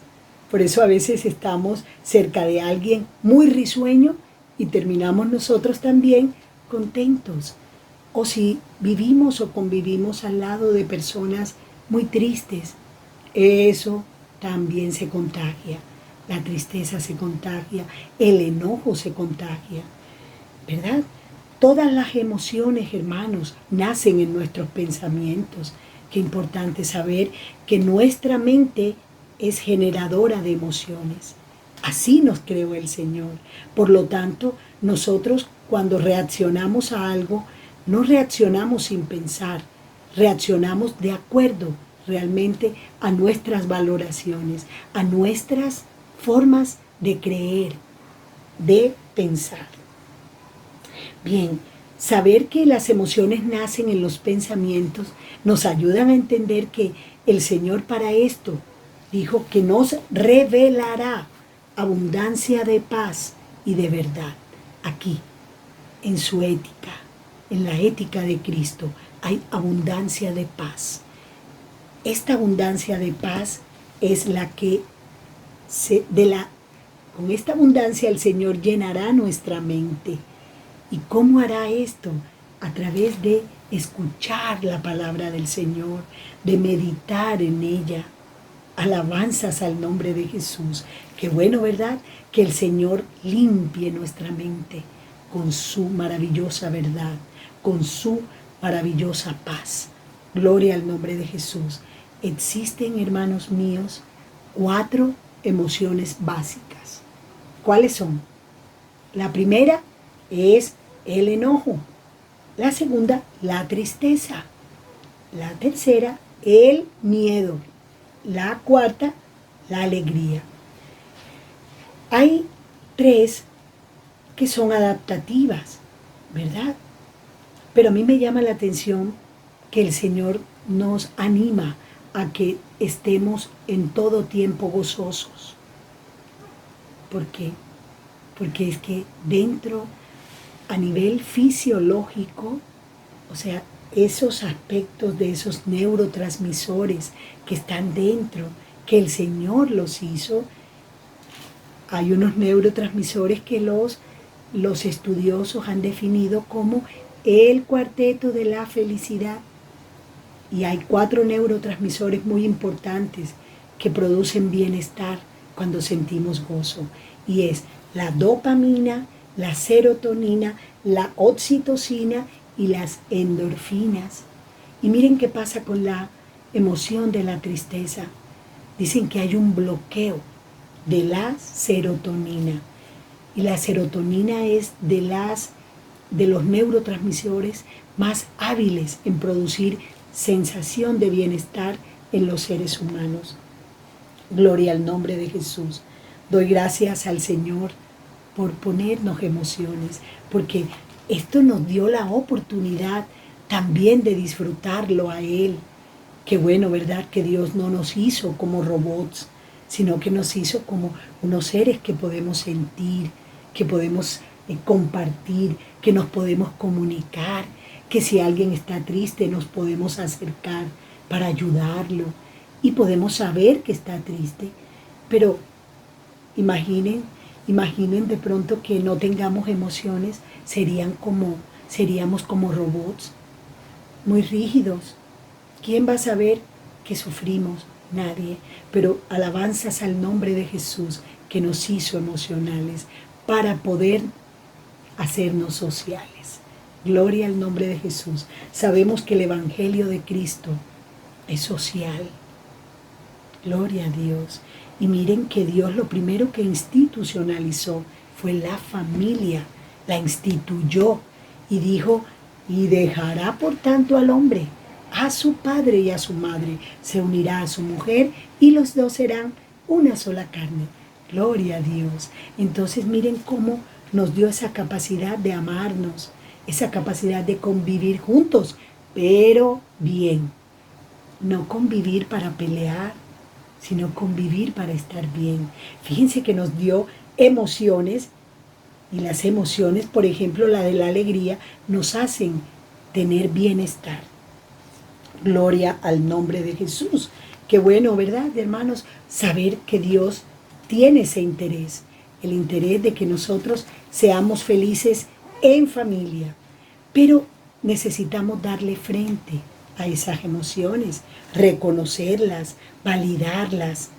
Por eso a veces estamos cerca de alguien muy risueño y terminamos nosotros también contentos. O si vivimos o convivimos al lado de personas muy tristes, eso también se contagia. La tristeza se contagia, el enojo se contagia, ¿verdad? Todas las emociones, hermanos, nacen en nuestros pensamientos. Qué importante saber que nuestra mente es generadora de emociones. Así nos creó el Señor. Por lo tanto, nosotros cuando reaccionamos a algo, no reaccionamos sin pensar, reaccionamos de acuerdo realmente a nuestras valoraciones, a nuestras formas de creer, de pensar. Bien, saber que las emociones nacen en los pensamientos nos ayudan a entender que el Señor para esto dijo que nos revelará abundancia de paz y de verdad. Aquí, en su ética, en la ética de Cristo, hay abundancia de paz. Esta abundancia de paz es la que con esta abundancia el Señor llenará nuestra mente. ¿Y cómo hará esto? A través de escuchar la palabra del Señor, de meditar en ella. Alabanzas al nombre de Jesús. Qué bueno, ¿verdad? Que el Señor limpie nuestra mente con su maravillosa verdad, con su maravillosa paz. Gloria al nombre de Jesús. Existen, hermanos míos, 4 emociones básicas. ¿Cuáles son? La primera es el enojo. La segunda, la tristeza. La tercera, el miedo. La cuarta, la alegría. Hay 3 que son adaptativas, ¿verdad? Pero a mí me llama la atención que el Señor nos anima a que estemos en todo tiempo gozosos. ¿Por qué? Porque es que dentro, a nivel fisiológico, o sea, esos aspectos de esos neurotransmisores que están dentro, que el Señor los hizo, hay unos neurotransmisores que los estudiosos han definido como el cuarteto de la felicidad. Y hay 4 neurotransmisores muy importantes que producen bienestar cuando sentimos gozo. Y es la dopamina, la serotonina, la oxitocina y las endorfinas. Y miren qué pasa con la emoción de la tristeza. Dicen que hay un bloqueo de la serotonina. Y la serotonina es de los neurotransmisores más hábiles en producir sensación de bienestar en los seres humanos. Gloria al nombre de Jesús. Doy gracias al Señor por ponernos emociones, porque esto nos dio la oportunidad también de disfrutarlo a Él. Qué bueno, ¿verdad? Que Dios no nos hizo como robots, sino que nos hizo como unos seres que podemos sentir, que podemos compartir, que nos podemos comunicar, que si alguien está triste nos podemos acercar para ayudarlo y podemos saber que está triste. Pero imaginen de pronto que no tengamos emociones, seríamos como robots, muy rígidos. ¿Quién va a saber que sufrimos? Nadie. Pero alabanzas al nombre de Jesús que nos hizo emocionales para poder hacernos sociales. Gloria al nombre de Jesús. Sabemos que el Evangelio de Cristo es social. Gloria a Dios. Y miren que Dios lo primero que institucionalizó fue la familia. La instituyó y dijo, y dejará por tanto al hombre a su padre y a su madre, se unirá a su mujer y los dos serán una sola carne. Gloria a Dios. Entonces miren cómo nos dio esa capacidad de amarnos, esa capacidad de convivir juntos, pero bien. No convivir para pelear, sino convivir para estar bien. Fíjense que nos dio emociones, y las emociones, por ejemplo, la de la alegría, nos hacen tener bienestar. Gloria al nombre de Jesús. Qué bueno, ¿verdad, hermanos? Saber que Dios tiene ese interés el interés de que nosotros seamos felices en familia, pero necesitamos darle frente a esas emociones, reconocerlas, validarlas,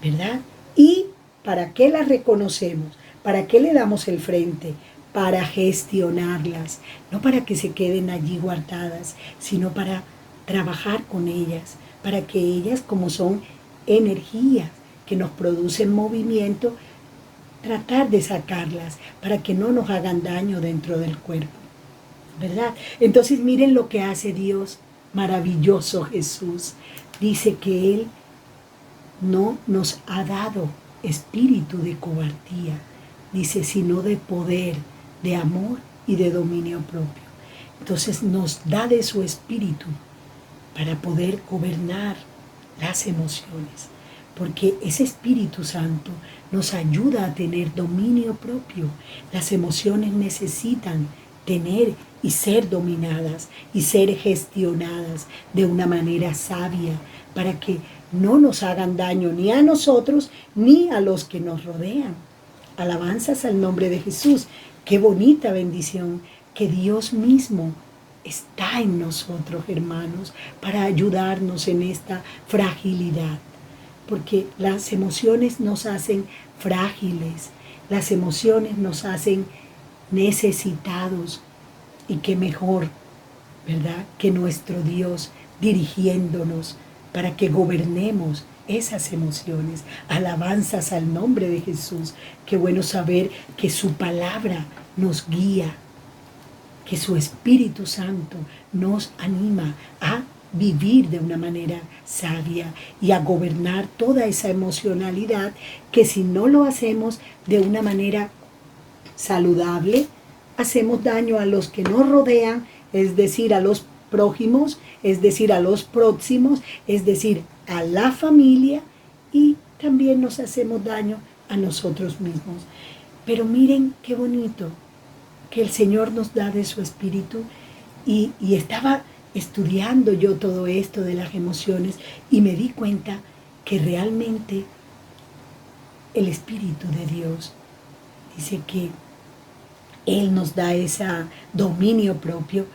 ¿verdad? ¿Y para qué las reconocemos? ¿Para qué le damos el frente? Para gestionarlas, no para que se queden allí guardadas, sino para trabajar con ellas, para que ellas, como son energías que nos producen movimiento, tratar de sacarlas para que no nos hagan daño dentro del cuerpo, ¿verdad? Entonces miren lo que hace Dios, maravilloso Jesús. Dice que Él no nos ha dado espíritu de cobardía, dice, sino de poder, de amor y de dominio propio. Entonces nos da de su espíritu para poder gobernar las emociones, porque ese Espíritu Santo nos ayuda a tener dominio propio. Las emociones necesitan tener y ser dominadas y ser gestionadas de una manera sabia para que no nos hagan daño ni a nosotros ni a los que nos rodean. Alabanzas al nombre de Jesús. Qué bonita bendición que Dios mismo está en nosotros, hermanos, para ayudarnos en esta fragilidad. Porque las emociones nos hacen frágiles, las emociones nos hacen necesitados. Y qué mejor, ¿verdad?, que nuestro Dios dirigiéndonos para que gobernemos esas emociones. Alabanzas al nombre de Jesús. Qué bueno saber que su palabra nos guía, que su Espíritu Santo nos anima a vivir de una manera sabia y a gobernar toda esa emocionalidad que si no lo hacemos de una manera saludable, hacemos daño a los que nos rodean, es decir, a los prójimos, es decir, a los próximos, es decir, a la familia, y también nos hacemos daño a nosotros mismos. Pero miren qué bonito que el Señor nos da de su Espíritu, y estaba estudiando yo todo esto de las emociones y me di cuenta que realmente el Espíritu de Dios dice que Él nos da ese dominio propio.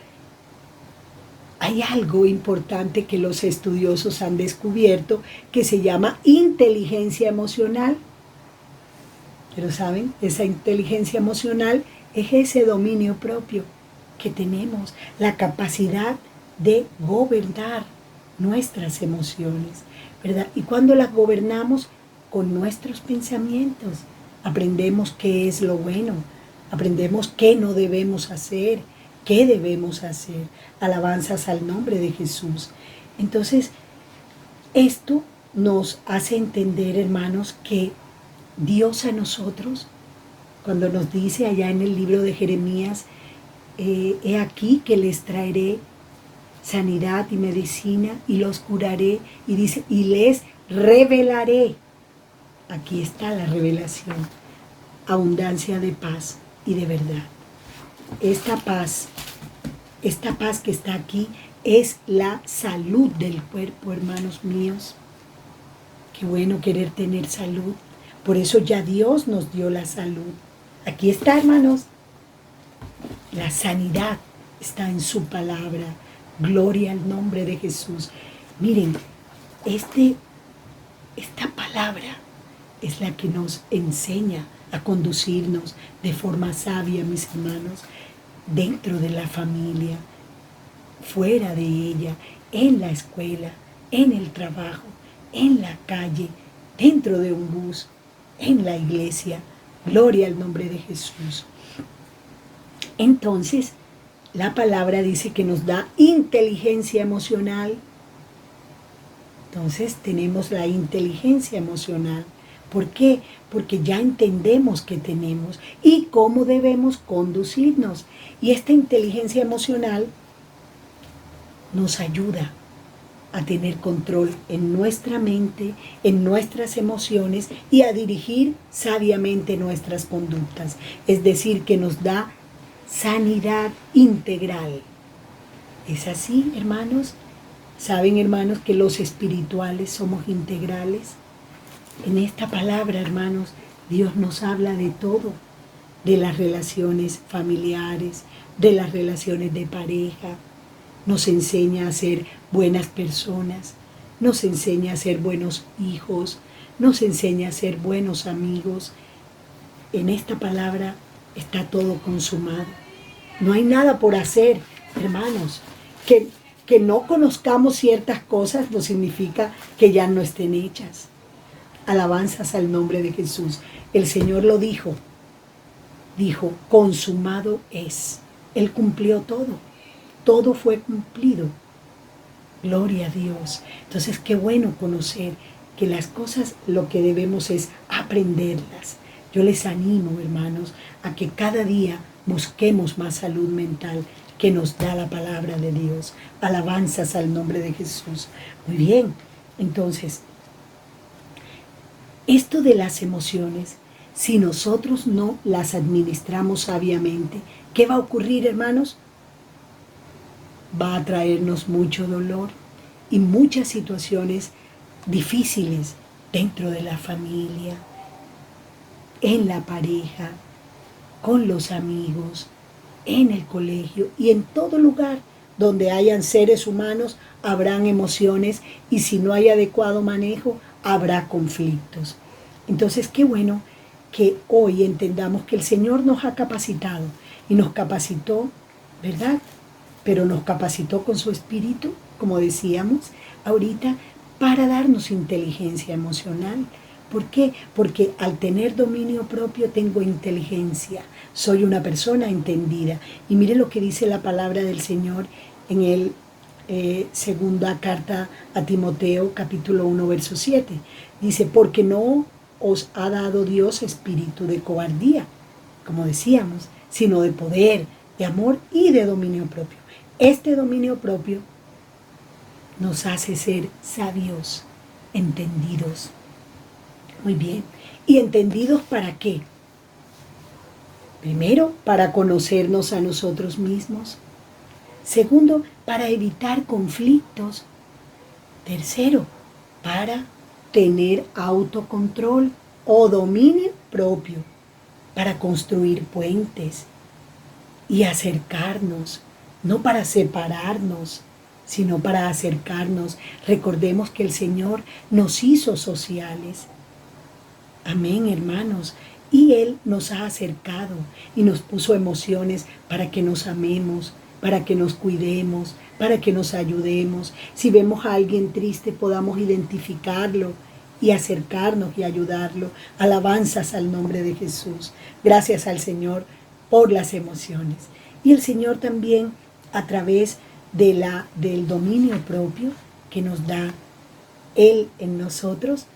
Hay algo importante que los estudiosos han descubierto que se llama inteligencia emocional. Pero ¿saben? Esa inteligencia emocional es ese dominio propio que tenemos, la capacidad de gobernar nuestras emociones, ¿verdad? Y cuando las gobernamos con nuestros pensamientos, aprendemos qué es lo bueno, aprendemos qué no debemos hacer, qué debemos hacer. Alabanzas al nombre de Jesús. Entonces, esto nos hace entender, hermanos, que Dios a nosotros, cuando nos dice allá en el libro de Jeremías, he aquí que les traeré sanidad y medicina y los curaré, y dice, y les revelaré. Aquí está la revelación, abundancia de paz y de verdad. Esta paz que está aquí es la salud del cuerpo, hermanos míos. Qué bueno querer tener salud. Por eso ya Dios nos dio la salud. Aquí está, hermanos. La sanidad está en su palabra. Gloria al nombre de Jesús. Miren, esta palabra es la que nos enseña a conducirnos de forma sabia, mis hermanos, dentro de la familia, fuera de ella, en la escuela, en el trabajo, en la calle, dentro de un bus, en la iglesia. Gloria al nombre de Jesús. Entonces, la palabra dice que nos da inteligencia emocional. Entonces, tenemos la inteligencia emocional. ¿Por qué? Porque ya entendemos qué tenemos y cómo debemos conducirnos. Y esta inteligencia emocional nos ayuda a tener control en nuestra mente, en nuestras emociones y a dirigir sabiamente nuestras conductas. Es decir, que nos da sanidad integral. ¿Es así, hermanos? ¿Saben, hermanos, que los espirituales somos integrales? En esta palabra, hermanos, Dios nos habla de todo, de las relaciones familiares, de las relaciones de pareja. Nos enseña a ser buenas personas, nos enseña a ser buenos hijos, nos enseña a ser buenos amigos. En esta palabra está todo consumado. No hay nada por hacer, hermanos. Que no conozcamos ciertas cosas no significa que ya no estén hechas. Alabanzas al nombre de Jesús. El Señor lo dijo, consumado es. Él cumplió todo, todo fue cumplido. Gloria a Dios. Entonces, qué bueno conocer que las cosas lo que debemos es aprenderlas. Yo les animo, hermanos, a que cada día busquemos más salud mental que nos da la palabra de Dios. Alabanzas al nombre de Jesús. Muy bien, entonces, esto de las emociones, si nosotros no las administramos sabiamente, ¿qué va a ocurrir, hermanos? Va a traernos mucho dolor y muchas situaciones difíciles dentro de la familia, en la pareja, con los amigos, en el colegio y en todo lugar donde hayan seres humanos habrán emociones y si no hay adecuado manejo habrá conflictos. Entonces, qué bueno que hoy entendamos que el Señor nos ha capacitado y nos capacitó, ¿verdad? Pero nos capacitó con su espíritu, como decíamos ahorita, para darnos inteligencia emocional. ¿Por qué? Porque al tener dominio propio tengo inteligencia, soy una persona entendida. Y mire lo que dice la palabra del Señor en el segunda carta a Timoteo, capítulo 1, verso 7. Dice, porque no os ha dado Dios espíritu de cobardía, como decíamos, sino de poder, de amor y de dominio propio. Este dominio propio nos hace ser sabios, entendidos. Muy bien. ¿Y entendidos para qué? Primero, para conocernos a nosotros mismos. Segundo, para evitar conflictos. Tercero, para tener autocontrol o dominio propio, para construir puentes y acercarnos, no para separarnos, sino para acercarnos. Recordemos que el Señor nos hizo sociales. Amén, hermanos. Y Él nos ha acercado y nos puso emociones para que nos amemos, para que nos cuidemos, para que nos ayudemos. Si vemos a alguien triste, podamos identificarlo y acercarnos y ayudarlo. Alabanzas al nombre de Jesús. Gracias al Señor por las emociones. Y el Señor también, a través del dominio propio que nos da Él en nosotros,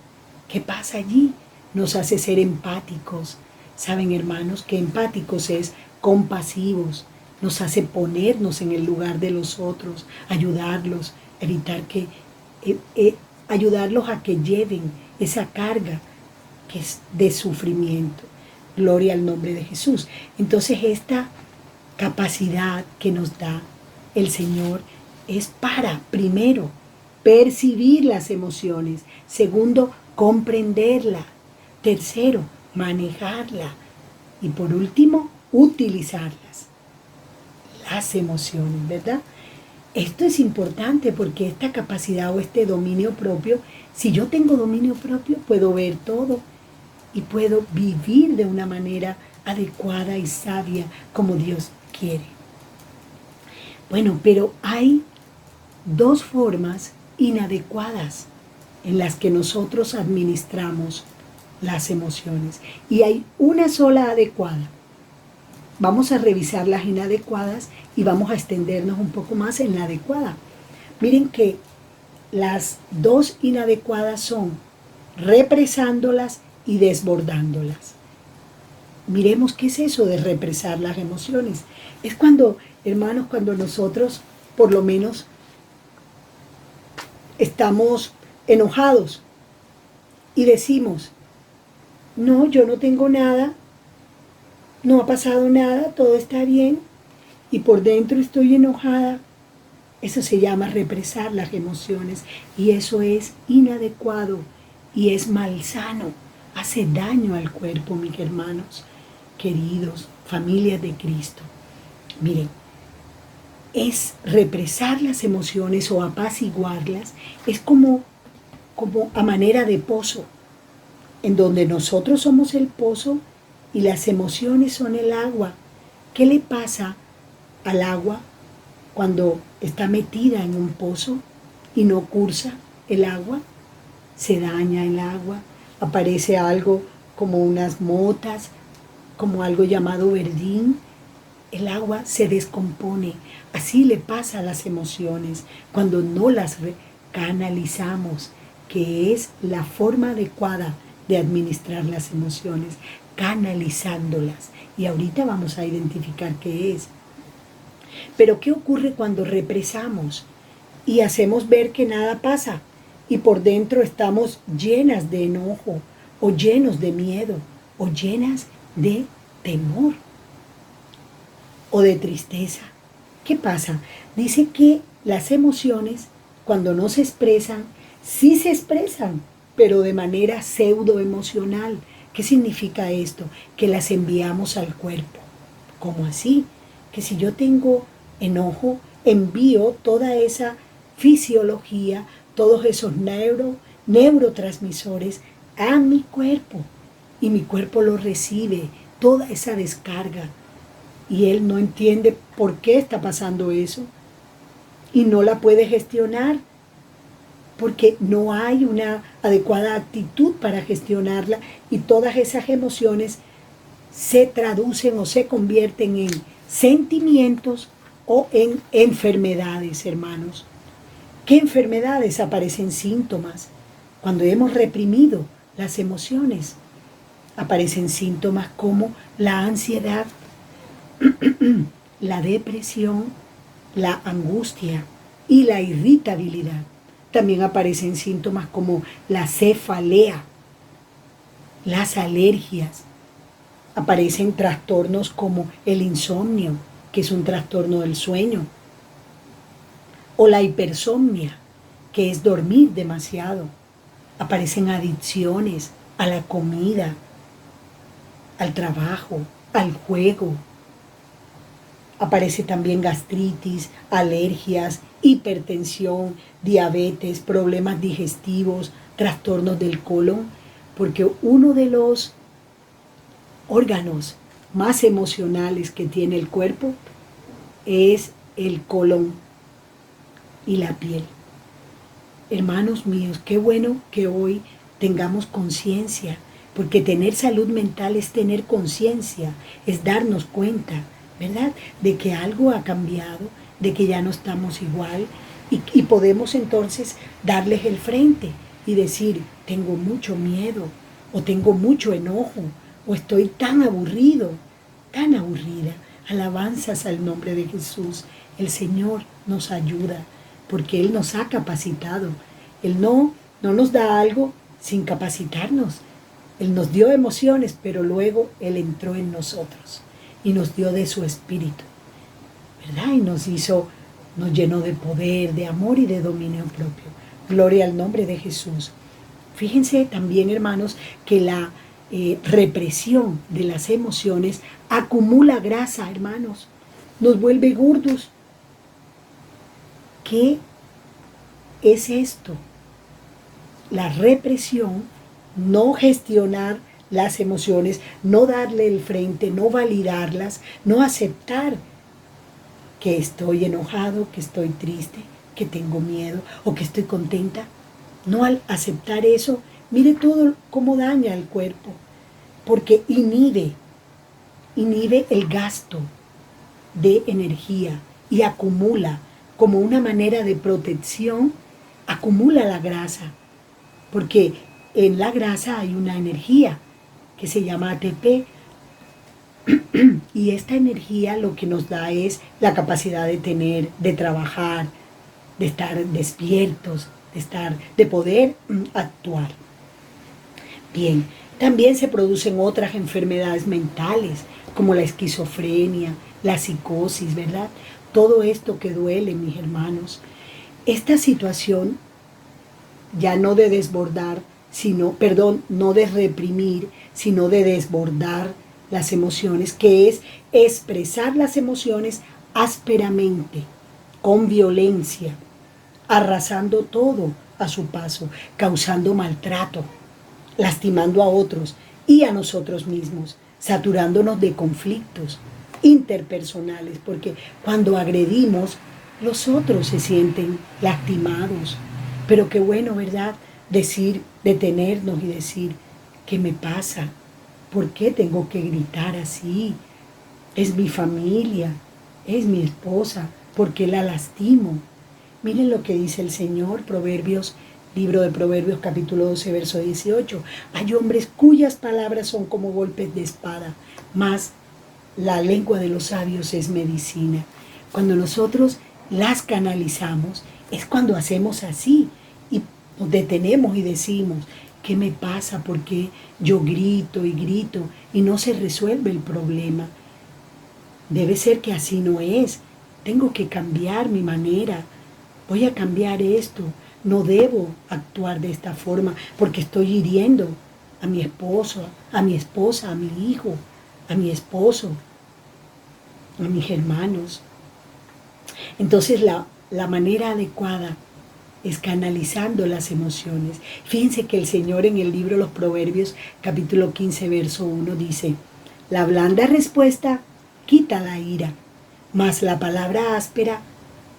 ¿qué pasa allí? Nos hace ser empáticos. Saben, hermanos, que empáticos es compasivos. Nos hace ponernos en el lugar de los otros, ayudarlos, evitar que, ayudarlos a que lleven esa carga que es de sufrimiento. Gloria al nombre de Jesús. Entonces, esta capacidad que nos da el Señor es para, primero, percibir las emociones. Segundo, comprenderla. Tercero, manejarla. Y por último, utilizarlas. Las emociones, ¿verdad? Esto es importante porque esta capacidad o este dominio propio, si yo tengo dominio propio, puedo ver todo y puedo vivir de una manera adecuada y sabia como Dios quiere. Bueno, pero hay dos formas inadecuadas en las que nosotros administramos las emociones y hay una sola adecuada. Vamos a revisar las inadecuadas y vamos a extendernos un poco más en la adecuada. Miren que las dos inadecuadas son represándolas y desbordándolas. Miremos qué es eso de represar las emociones. Es cuando, hermanos, cuando nosotros por lo menos estamos enojados y decimos, no, yo no tengo nada, no ha pasado nada, todo está bien, y por dentro estoy enojada. Eso se llama represar las emociones, y eso es inadecuado y es malsano. hace daño al cuerpo, mis hermanos, queridos, familias de Cristo. Miren, es represar las emociones o apaciguarlas, es como a manera de pozo, en donde nosotros somos el pozo y las emociones son el agua. ¿Qué le pasa al agua cuando está metida en un pozo y no cursa el agua? Se daña el agua, aparece algo como unas motas, como algo llamado verdín. El agua se descompone. Así le pasa a las emociones cuando no las canalizamos, que es la forma adecuada de administrar las emociones, canalizándolas. Y ahorita vamos a identificar qué es. Pero ¿qué ocurre cuando represamos y hacemos ver que nada pasa? Y por dentro estamos llenas de enojo, o llenos de miedo, o llenas de temor, o de tristeza. ¿Qué pasa? Dice que las emociones, cuando no se expresan, sí se expresan, pero de manera pseudoemocional. ¿Qué significa esto? Que las enviamos al cuerpo. ¿Cómo así? Que si yo tengo enojo, envío toda esa fisiología, todos esos neurotransmisores a mi cuerpo. Y mi cuerpo lo recibe, toda esa descarga. Y él no entiende por qué está pasando eso. Y no la puede gestionar, porque no hay una adecuada actitud para gestionarla. Y todas esas emociones se traducen o se convierten en sentimientos o en enfermedades, hermanos. ¿Qué enfermedades? Aparecen síntomas. Cuando hemos reprimido las emociones, aparecen síntomas como la ansiedad, la depresión, la angustia y la irritabilidad. También aparecen síntomas como la cefalea, las alergias. Aparecen trastornos como el insomnio, que es un trastorno del sueño, o la hipersomnia, que es dormir demasiado. Aparecen adicciones a la comida, al trabajo, al juego. Aparece también gastritis, alergias, hipertensión, diabetes, problemas digestivos, trastornos del colon, porque uno de los órganos más emocionales que tiene el cuerpo es el colon y la piel. Hermanos míos, qué bueno que hoy tengamos conciencia, porque tener salud mental es tener conciencia, es darnos cuenta, ¿verdad?, de que algo ha cambiado, de que ya no estamos igual, y podemos entonces darles el frente y decir, tengo mucho miedo, o tengo mucho enojo, o estoy tan aburrido, tan aburrida. Alabanzas al nombre de Jesús. El Señor nos ayuda, porque Él nos ha capacitado. Él no nos da algo sin capacitarnos. Él nos dio emociones, pero luego Él entró en nosotros y nos dio de su espíritu, ¿verdad? Y nos llenó de poder, de amor y de dominio propio. Gloria al nombre de Jesús. Fíjense también, hermanos, que la represión de las emociones acumula grasa, hermanos. Nos vuelve gordos. ¿Qué es esto? La represión, no gestionar las emociones, no darle el frente, no validarlas, no aceptar que estoy enojado, que estoy triste, que tengo miedo o que estoy contenta. No al aceptar eso, mire todo cómo daña el cuerpo, porque inhibe el gasto de energía y acumula como una manera de protección, acumula la grasa, porque en la grasa hay una energía que se llama ATP, y esta energía lo que nos da es la capacidad de trabajar, de estar despiertos, de poder actuar. Bien, también se producen otras enfermedades mentales, como la esquizofrenia, la psicosis, ¿verdad? Todo esto que duele, mis hermanos. Esta situación, ya no de desbordar, no de reprimir, sino de desbordar las emociones, que es expresar las emociones ásperamente, con violencia, arrasando todo a su paso, causando maltrato, lastimando a otros y a nosotros mismos, saturándonos de conflictos interpersonales, porque cuando agredimos, los otros se sienten lastimados. Pero qué bueno, ¿verdad? Detenernos y decir, ¿qué me pasa? ¿Por qué tengo que gritar así? Es mi familia, es mi esposa, ¿por qué la lastimo? Miren lo que dice el Señor, libro de Proverbios, capítulo 12, verso 18. Hay hombres cuyas palabras son como golpes de espada, mas la lengua de los sabios es medicina. Cuando nosotros las canalizamos, es cuando hacemos así y nos detenemos y decimos, ¿qué me pasa? ¿Por qué yo grito y no se resuelve el problema? Debe ser que así no es. Tengo que cambiar mi manera. Voy a cambiar esto. No debo actuar de esta forma porque estoy hiriendo a mi esposo, a mi esposa, a mi hijo, a mi esposo, a mis hermanos. Entonces la manera adecuada es canalizando las emociones. Fíjense que el Señor en el libro de los Proverbios, capítulo 15, verso 1, dice, la blanda respuesta quita la ira, mas la palabra áspera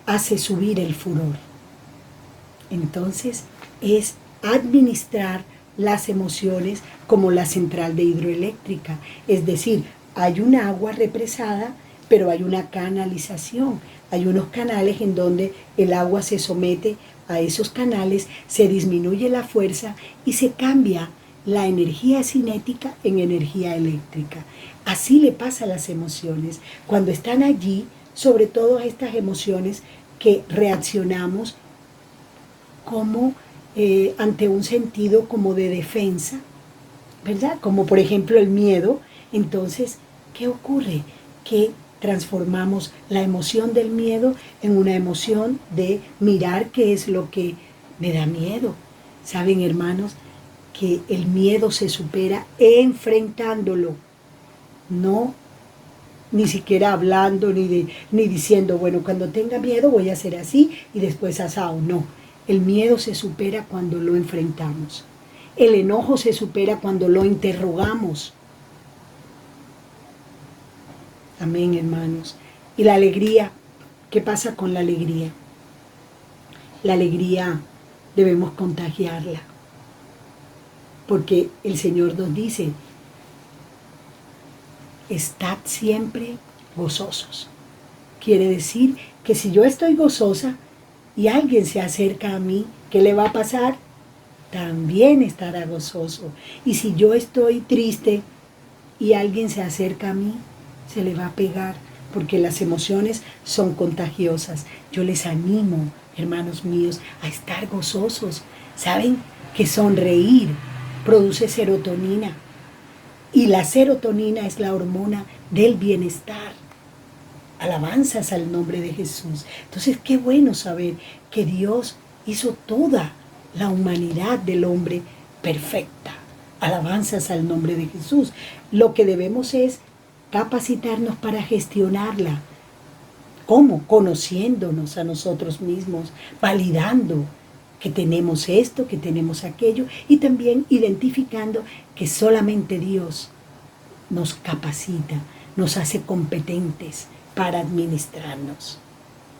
hace subir el furor. Entonces es administrar las emociones como la central de hidroeléctrica. Es decir, hay un agua represada, pero hay una canalización. Hay unos canales en donde el agua se somete a esos canales, se disminuye la fuerza y se cambia la energía cinética en energía eléctrica. Así le pasa a las emociones. Cuando están allí, sobre todo estas emociones que reaccionamos como ante un sentido como de defensa, ¿verdad? Como por ejemplo el miedo. Entonces, ¿qué ocurre? Que transformamos la emoción del miedo en una emoción de mirar qué es lo que me da miedo. ¿Saben, hermanos? Que el miedo se supera enfrentándolo, no ni siquiera hablando ni diciendo, bueno, cuando tenga miedo voy a hacer así y después asado. No, el miedo se supera cuando lo enfrentamos. El enojo se supera cuando lo interrogamos. Amén, hermanos. Y la alegría, ¿qué pasa con la alegría? La alegría debemos contagiarla, porque el Señor nos dice, estad siempre gozosos. Quiere decir que si yo estoy gozosa y alguien se acerca a mí, ¿qué le va a pasar? También estará gozoso. Y si yo estoy triste y alguien se acerca a mí, se le va a pegar, porque las emociones son contagiosas. Yo les animo, hermanos míos, a estar gozosos. ¿Saben que sonreír produce serotonina? Y la serotonina es la hormona del bienestar. Alabanzas al nombre de Jesús. Entonces, qué bueno saber que Dios hizo toda la humanidad del hombre perfecta. Alabanzas al nombre de Jesús. Lo que debemos es capacitarnos para gestionarla. ¿Cómo? Conociéndonos a nosotros mismos, validando que tenemos esto, que tenemos aquello, y también identificando que solamente Dios nos capacita, nos hace competentes para administrarnos.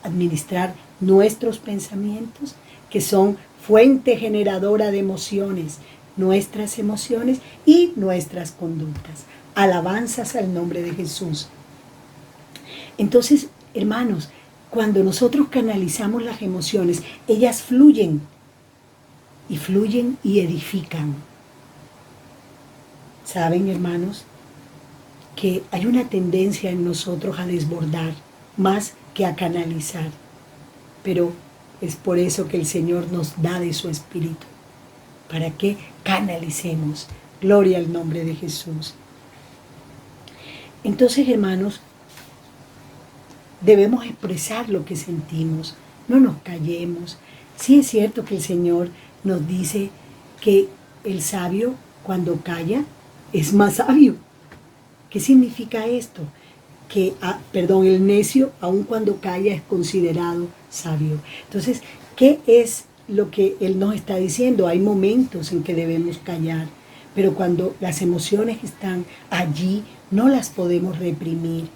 Administrar nuestros pensamientos, que son fuente generadora de emociones, nuestras emociones y nuestras conductas. Alabanzas al nombre de Jesús. Entonces, hermanos, cuando nosotros canalizamos las emociones, ellas fluyen y edifican. ¿Saben, hermanos? Que hay una tendencia en nosotros a desbordar más que a canalizar. Pero es por eso que el Señor nos da de su Espíritu, para que canalicemos. Gloria al nombre de Jesús. Entonces, hermanos, debemos expresar lo que sentimos, no nos callemos. Sí es cierto que el Señor nos dice que el sabio cuando calla es más sabio. ¿Qué significa esto? Que, el necio aun cuando calla es considerado sabio. Entonces, ¿qué es lo que él nos está diciendo? Hay momentos en que debemos callar, pero cuando las emociones están allí, no las podemos reprimir,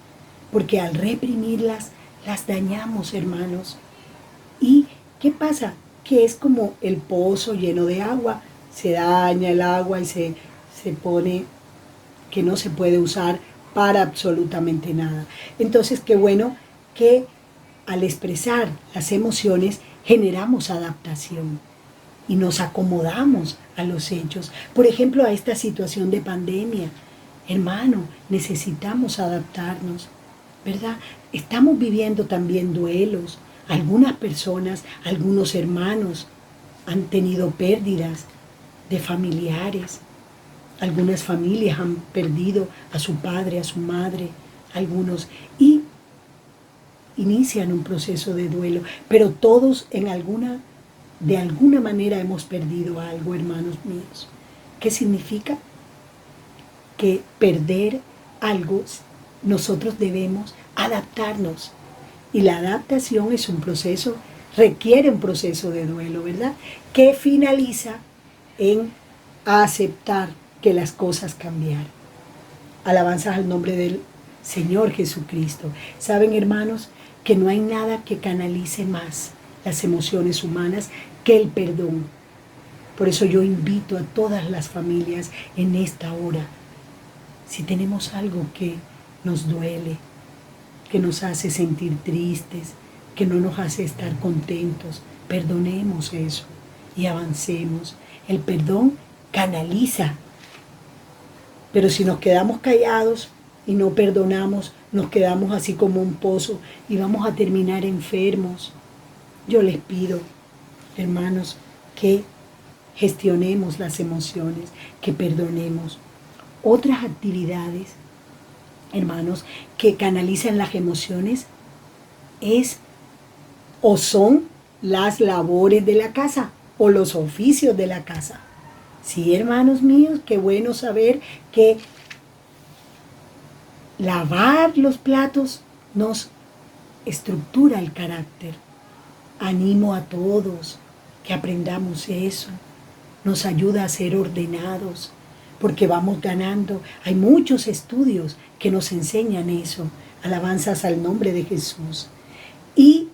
porque al reprimirlas, las dañamos, hermanos. ¿Y qué pasa? Que es como el pozo lleno de agua, se daña el agua y se pone que no se puede usar para absolutamente nada. Entonces, qué bueno que al expresar las emociones generamos adaptación y nos acomodamos a los hechos. Por ejemplo, a esta situación de pandemia. Hermano, necesitamos adaptarnos, ¿verdad? Estamos viviendo también duelos. Algunas personas, algunos hermanos han tenido pérdidas de familiares. Algunas familias han perdido a su padre, a su madre, algunos, y inician un proceso de duelo. Pero todos de alguna manera hemos perdido algo, hermanos míos. ¿Qué significa? Que perder algo, nosotros debemos adaptarnos. Y la adaptación es un proceso, requiere un proceso de duelo, ¿verdad? Que finaliza en aceptar que las cosas cambiaron. Alabanzas al nombre del Señor Jesucristo. Saben, hermanos, que no hay nada que canalice más las emociones humanas que el perdón. Por eso yo invito a todas las familias en esta hora, si tenemos algo que nos duele, que nos hace sentir tristes, que no nos hace estar contentos, perdonemos eso y avancemos. El perdón canaliza. Pero si nos quedamos callados y no perdonamos, nos quedamos así como un pozo y vamos a terminar enfermos. Yo les pido, hermanos, que gestionemos las emociones, que perdonemos. Otras actividades, hermanos, que canalizan las emociones son las labores de la casa o los oficios de la casa. Sí, hermanos míos, qué bueno saber que lavar los platos nos estructura el carácter. Animo a todos que aprendamos eso. Nos ayuda a ser ordenados, porque vamos ganando. Hay muchos estudios que nos enseñan eso. Alabanzas al nombre de Jesús. Y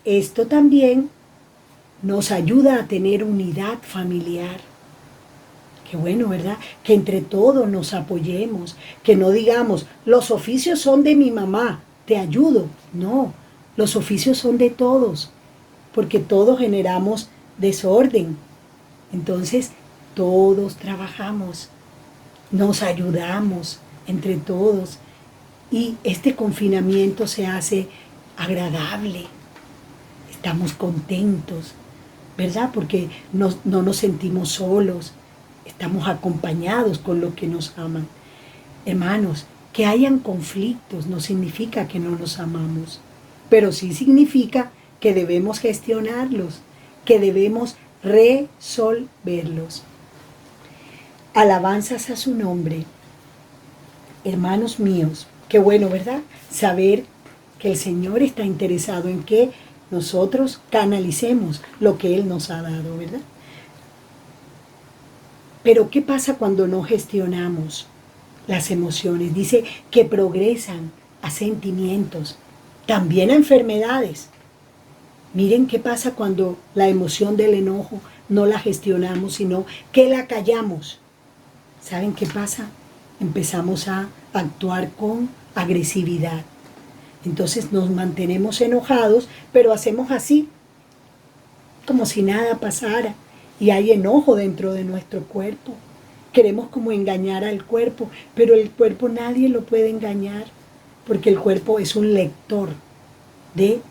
esto también nos ayuda a tener unidad familiar. Qué bueno, ¿verdad? Que entre todos nos apoyemos, que no digamos, los oficios son de mi mamá, te ayudo. No, los oficios son de todos, porque todos generamos desorden. Entonces, todos trabajamos, nos ayudamos entre todos y este confinamiento se hace agradable. Estamos contentos, ¿verdad? Porque no nos sentimos solos. Estamos acompañados con los que nos aman. Hermanos, que hayan conflictos no significa que no nos amamos, pero sí significa que debemos gestionarlos, que debemos resolverlos. Alabanzas a su nombre. Hermanos míos, qué bueno, ¿verdad? Saber que el Señor está interesado en que nosotros canalicemos lo que Él nos ha dado, ¿verdad? Pero ¿qué pasa cuando no gestionamos las emociones? Dice que progresan a sentimientos, también a enfermedades. Miren qué pasa cuando la emoción del enojo no la gestionamos, sino que la callamos. ¿Saben qué pasa? Empezamos a actuar con agresividad. Entonces nos mantenemos enojados, pero hacemos así, como si nada pasara. Y hay enojo dentro de nuestro cuerpo. Queremos como engañar al cuerpo, pero el cuerpo nadie lo puede engañar, porque el cuerpo es un lector de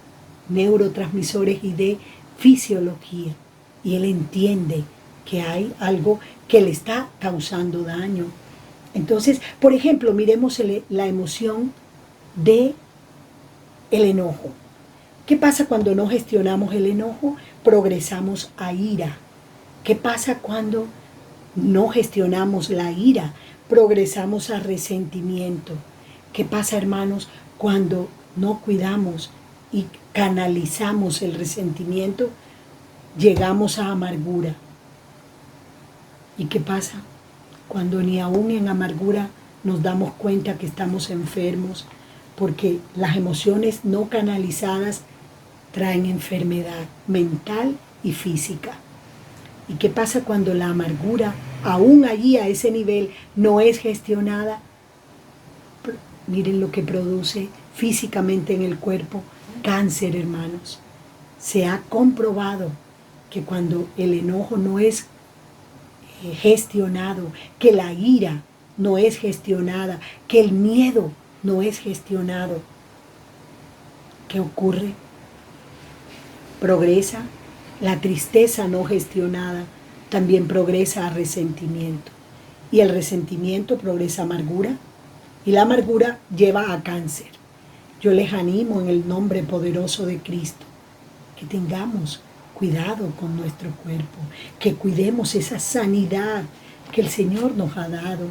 neurotransmisores y de fisiología. Y él entiende que hay algo que le está causando daño. Entonces, por ejemplo, miremos la emoción de el enojo. ¿Qué pasa cuando no gestionamos el enojo? Progresamos a ira. ¿Qué pasa cuando no gestionamos la ira, progresamos a resentimiento. ¿Qué pasa, hermanos, cuando no cuidamos y canalizamos el resentimiento? Llegamos a amargura. ¿Y qué pasa? Cuando ni aún en amargura nos damos cuenta que estamos enfermos, porque las emociones no canalizadas traen enfermedad mental y física. ¿Y qué pasa cuando la amargura, aún allí a ese nivel, no es gestionada? Miren lo que produce físicamente en el cuerpo: cáncer, hermanos. Se ha comprobado que cuando el enojo no es gestionado, que la ira no es gestionada, que el miedo no es gestionado, ¿qué ocurre? Progresa la tristeza no gestionada, también progresa a resentimiento. Y el resentimiento progresa a amargura, y la amargura lleva a cáncer. Yo les animo en el nombre poderoso de Cristo que tengamos cuidado con nuestro cuerpo, que cuidemos esa sanidad que el Señor nos ha dado.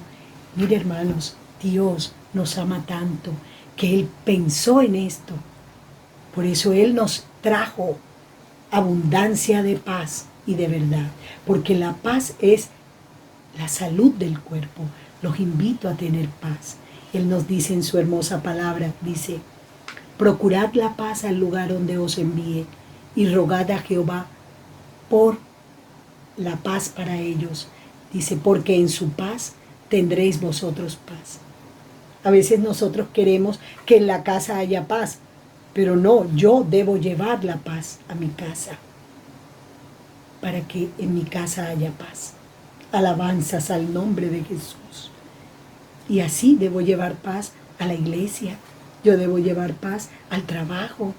Mire, hermanos, Dios nos ama tanto que Él pensó en esto. Por eso Él nos trajo abundancia de paz y de verdad, porque la paz es la salud del cuerpo. Los invito a tener paz. Él nos dice en su hermosa palabra, dice: procurad la paz al lugar donde os envíe y rogad a Jehová por la paz para ellos. Dice, porque en su paz tendréis vosotros paz. A veces nosotros queremos que en la casa haya paz, pero no, yo debo llevar la paz a mi casa para que en mi casa haya paz. Alabanzas al nombre de Jesús. Y así debo llevar paz a la iglesia, yo debo llevar paz al trabajo,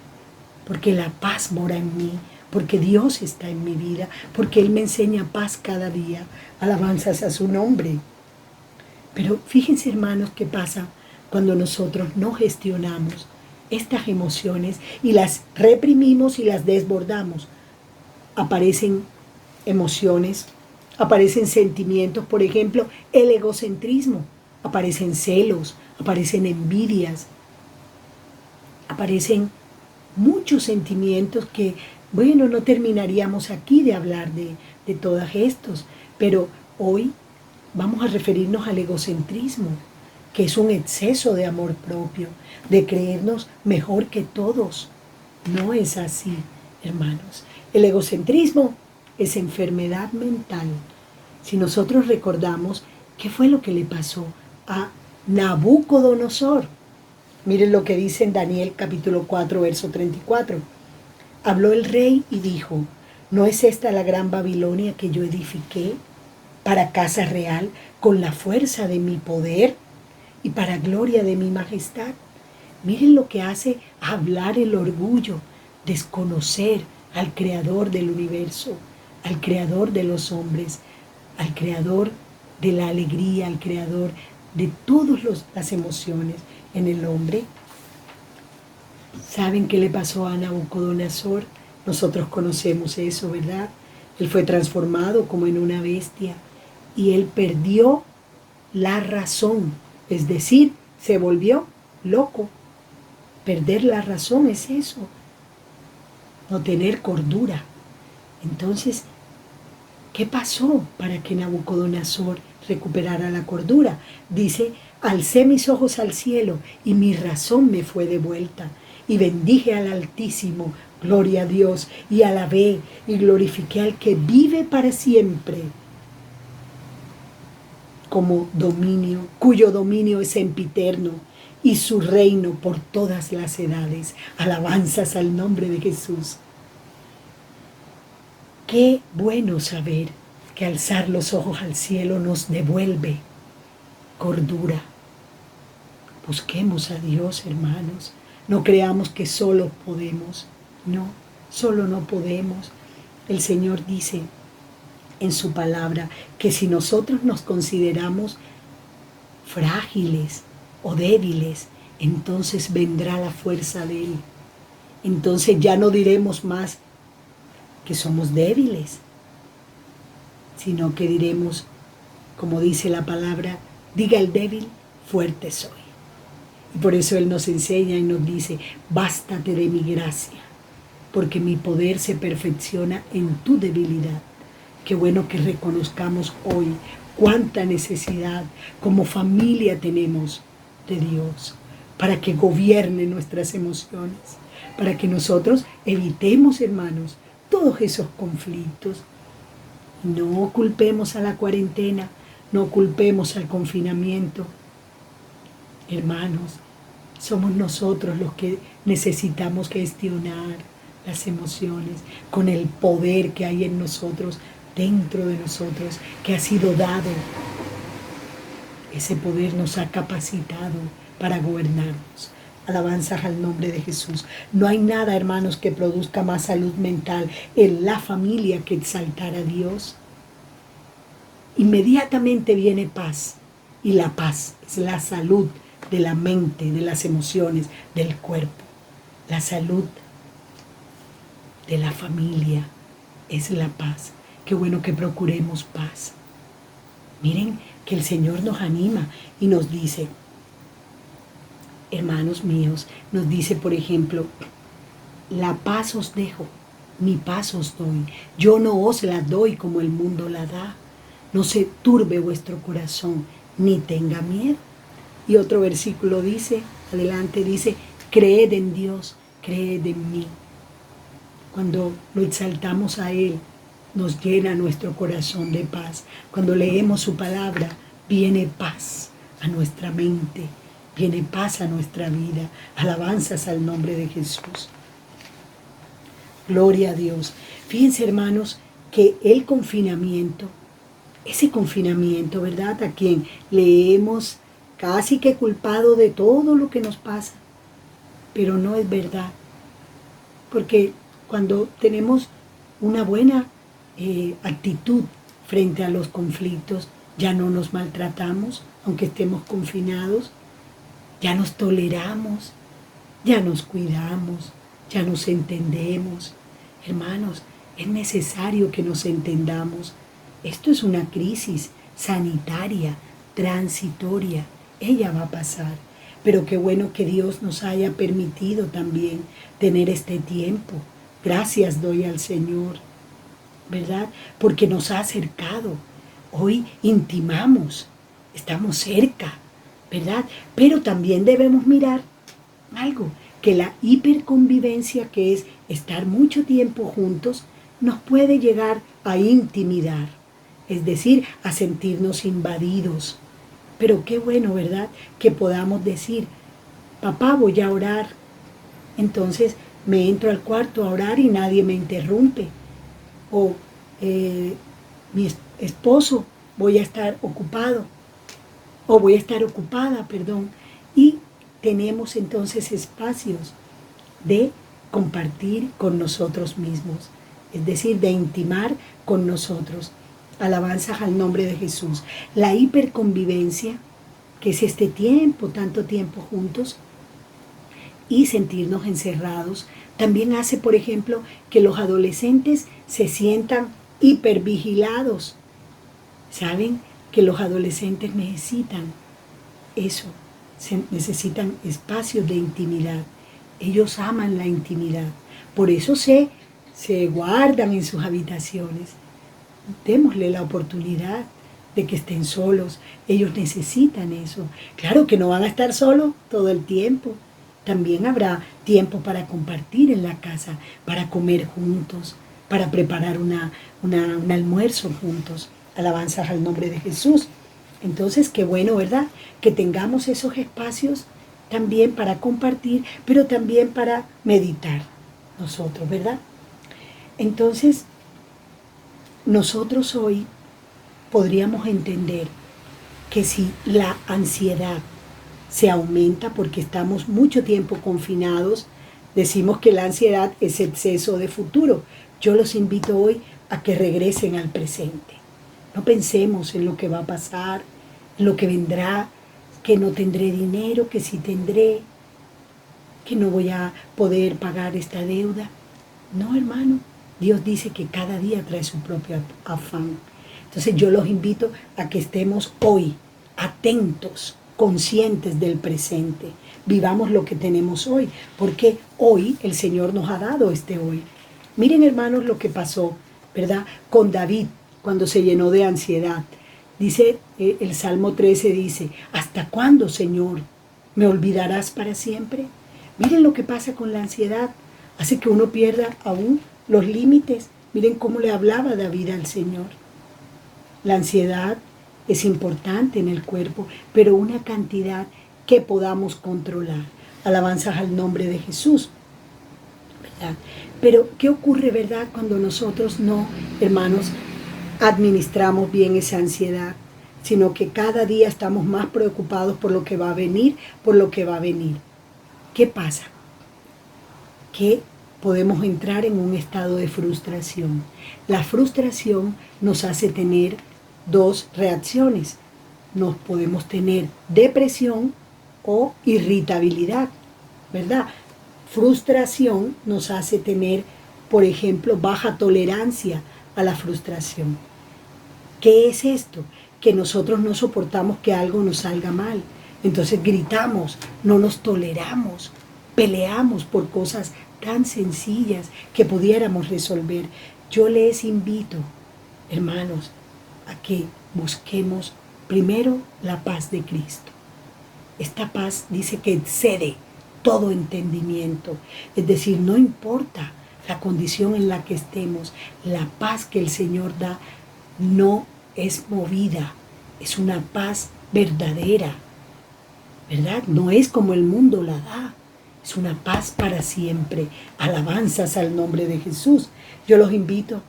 porque la paz mora en mí, porque Dios está en mi vida, porque Él me enseña paz cada día. Alabanzas a su nombre. Pero fíjense, hermanos, qué pasa cuando nosotros no gestionamos estas emociones y las reprimimos y las desbordamos. Aparecen emociones, aparecen sentimientos, por ejemplo, el egocentrismo, aparecen celos, aparecen envidias, aparecen muchos sentimientos que, bueno, no terminaríamos aquí de hablar de todos estos, pero hoy vamos a referirnos al egocentrismo, que es un exceso de amor propio, de creernos mejor que todos. No es así, hermanos. El egocentrismo es enfermedad mental. Si nosotros recordamos qué fue lo que le pasó a Nabucodonosor, miren lo que dice en Daniel capítulo 4, verso 34. Habló el rey y dijo: ¿no es esta la gran Babilonia que yo edifiqué para casa real con la fuerza de mi poder y para gloria de mi majestad? Miren lo que hace hablar el orgullo, desconocer al creador del universo, al creador de los hombres, al creador de la alegría, al creador de todas las emociones en el hombre. ¿Saben qué le pasó a Nabucodonosor? Nosotros conocemos eso, ¿verdad? Él fue transformado como en una bestia y él perdió la razón, es decir, se volvió loco. Perder la razón es eso, no tener cordura. Entonces, ¿qué pasó para que Nabucodonosor recuperara la cordura? Dice: alcé mis ojos al cielo y mi razón me fue devuelta y bendije al Altísimo, gloria a Dios, y alabé y glorifiqué al que vive para siempre, como dominio, cuyo dominio es sempiterno y su reino por todas las edades. Alabanzas al nombre de Jesús. Qué bueno saber que alzar los ojos al cielo nos devuelve cordura. Busquemos a Dios, hermanos. No creamos que solo podemos. No, solo no podemos. El Señor dice en su palabra que si nosotros nos consideramos frágiles o débiles, entonces vendrá la fuerza de Él. Entonces ya no diremos más que somos débiles, sino que diremos como dice la palabra, diga el débil, fuerte soy. Y por eso Él nos enseña y nos dice, bástate de mi gracia, porque mi poder se perfecciona en tu debilidad. Qué bueno que reconozcamos hoy cuánta necesidad como familia tenemos de Dios para que gobierne nuestras emociones, para que nosotros evitemos, hermanos, todos esos conflictos. No culpemos a la cuarentena, no culpemos al confinamiento. Hermanos, somos nosotros los que necesitamos gestionar las emociones con el poder que hay en nosotros, dentro de nosotros, que ha sido dado. Ese poder nos ha capacitado para gobernarnos. Alabanzas al nombre de Jesús. No hay nada, hermanos, que produzca más salud mental en la familia que exaltar a Dios. Inmediatamente viene paz. Y la paz es la salud de la mente, de las emociones, del cuerpo. La salud de la familia es la paz. Qué bueno que procuremos paz. Miren que el Señor nos anima y nos dice, hermanos míos, nos dice, por ejemplo, la paz os dejo, mi paz os doy. Yo no os la doy como el mundo la da. No se turbe vuestro corazón, ni tenga miedo. Y otro versículo dice, adelante dice, creed en Dios, creed en mí. Cuando lo exaltamos a Él, nos llena nuestro corazón de paz. Cuando leemos su palabra, viene paz a nuestra mente, viene paz a nuestra vida. Alabanzas al nombre de Jesús. Gloria a Dios. Fíjense, hermanos, que el confinamiento, ese confinamiento, ¿verdad? A quien le hemos casi que culpado de todo lo que nos pasa, pero no es verdad. Porque cuando tenemos una buena actitud frente a los conflictos, ya no nos maltratamos, aunque estemos confinados, ya nos toleramos, ya nos cuidamos, ya nos entendemos. Hermanos, es necesario que nos entendamos. Esto es una crisis sanitaria, transitoria. Ella va a pasar. Pero qué bueno que Dios nos haya permitido también tener este tiempo. Gracias doy al Señor, ¿verdad? Porque nos ha acercado. Hoy intimamos, estamos cerca, ¿verdad? Pero también debemos mirar algo, que la hiperconvivencia, que es estar mucho tiempo juntos, nos puede llegar a intimidar, es decir, a sentirnos invadidos. Pero qué bueno, ¿verdad? Que podamos decir, papá, voy a orar. Entonces me entro al cuarto a orar y nadie me interrumpe. O mi esposo, voy a estar ocupado. O voy a estar ocupada, perdón. Y tenemos entonces espacios de compartir con nosotros mismos. Es decir, de intimar con nosotros. Alabanzas al nombre de Jesús. La hiperconvivencia, que es este tiempo, tanto tiempo juntos, y sentirnos encerrados, también hace, por ejemplo, que los adolescentes se sientan hipervigilados. ¿Saben? Que los adolescentes necesitan eso, necesitan espacios de intimidad. Ellos aman la intimidad. Por eso se guardan en sus habitaciones. Démosle la oportunidad de que estén solos. Ellos necesitan eso. Claro que no van a estar solos todo el tiempo. También habrá tiempo para compartir en la casa, para comer juntos, para preparar un almuerzo juntos. Alabanzas al nombre de Jesús. Entonces, qué bueno, ¿verdad? Que tengamos esos espacios también para compartir, pero también para meditar nosotros, ¿verdad? Entonces, nosotros hoy podríamos entender que si la ansiedad se aumenta porque estamos mucho tiempo confinados, decimos que la ansiedad es exceso de futuro. Yo los invito hoy a que regresen al presente. No pensemos en lo que va a pasar, en lo que vendrá, que no tendré dinero, que sí tendré, que no voy a poder pagar esta deuda. No, hermano. Dios dice que cada día trae su propio afán. Entonces yo los invito a que estemos hoy atentos, conscientes del presente. Vivamos lo que tenemos hoy, porque hoy el Señor nos ha dado este hoy. Miren, hermanos, lo que pasó, ¿verdad? Con David, cuando se llenó de ansiedad. Dice, el Salmo 13 dice, ¿hasta cuándo, Señor, me olvidarás para siempre? Miren lo que pasa con la ansiedad. Hace que uno pierda aún los límites. Miren cómo le hablaba David al Señor. La ansiedad es importante en el cuerpo, pero una cantidad que podamos controlar. Alabanzas al nombre de Jesús, ¿verdad? Pero, ¿qué ocurre, verdad, cuando nosotros no, hermanos, administramos bien esa ansiedad? Sino que cada día estamos más preocupados por lo que va a venir, por lo que va a venir. ¿Qué pasa? Que podemos entrar en un estado de frustración. La frustración nos hace tener dos reacciones. Nos podemos tener depresión o irritabilidad, ¿verdad? Frustración nos hace tener, por ejemplo, baja tolerancia a la frustración. ¿Qué es esto? Que nosotros no soportamos que algo nos salga mal. Entonces gritamos, no nos toleramos, peleamos por cosas tan sencillas que pudiéramos resolver. Yo les invito, hermanos, a que busquemos primero la paz de Cristo. Esta paz dice que excede todo entendimiento. Es decir, no importa la condición en la que estemos, la paz que el Señor da no es movida, es una paz verdadera, ¿verdad? No es como el mundo la da, es una paz para siempre. Alabanzas al nombre de Jesús. Yo los invito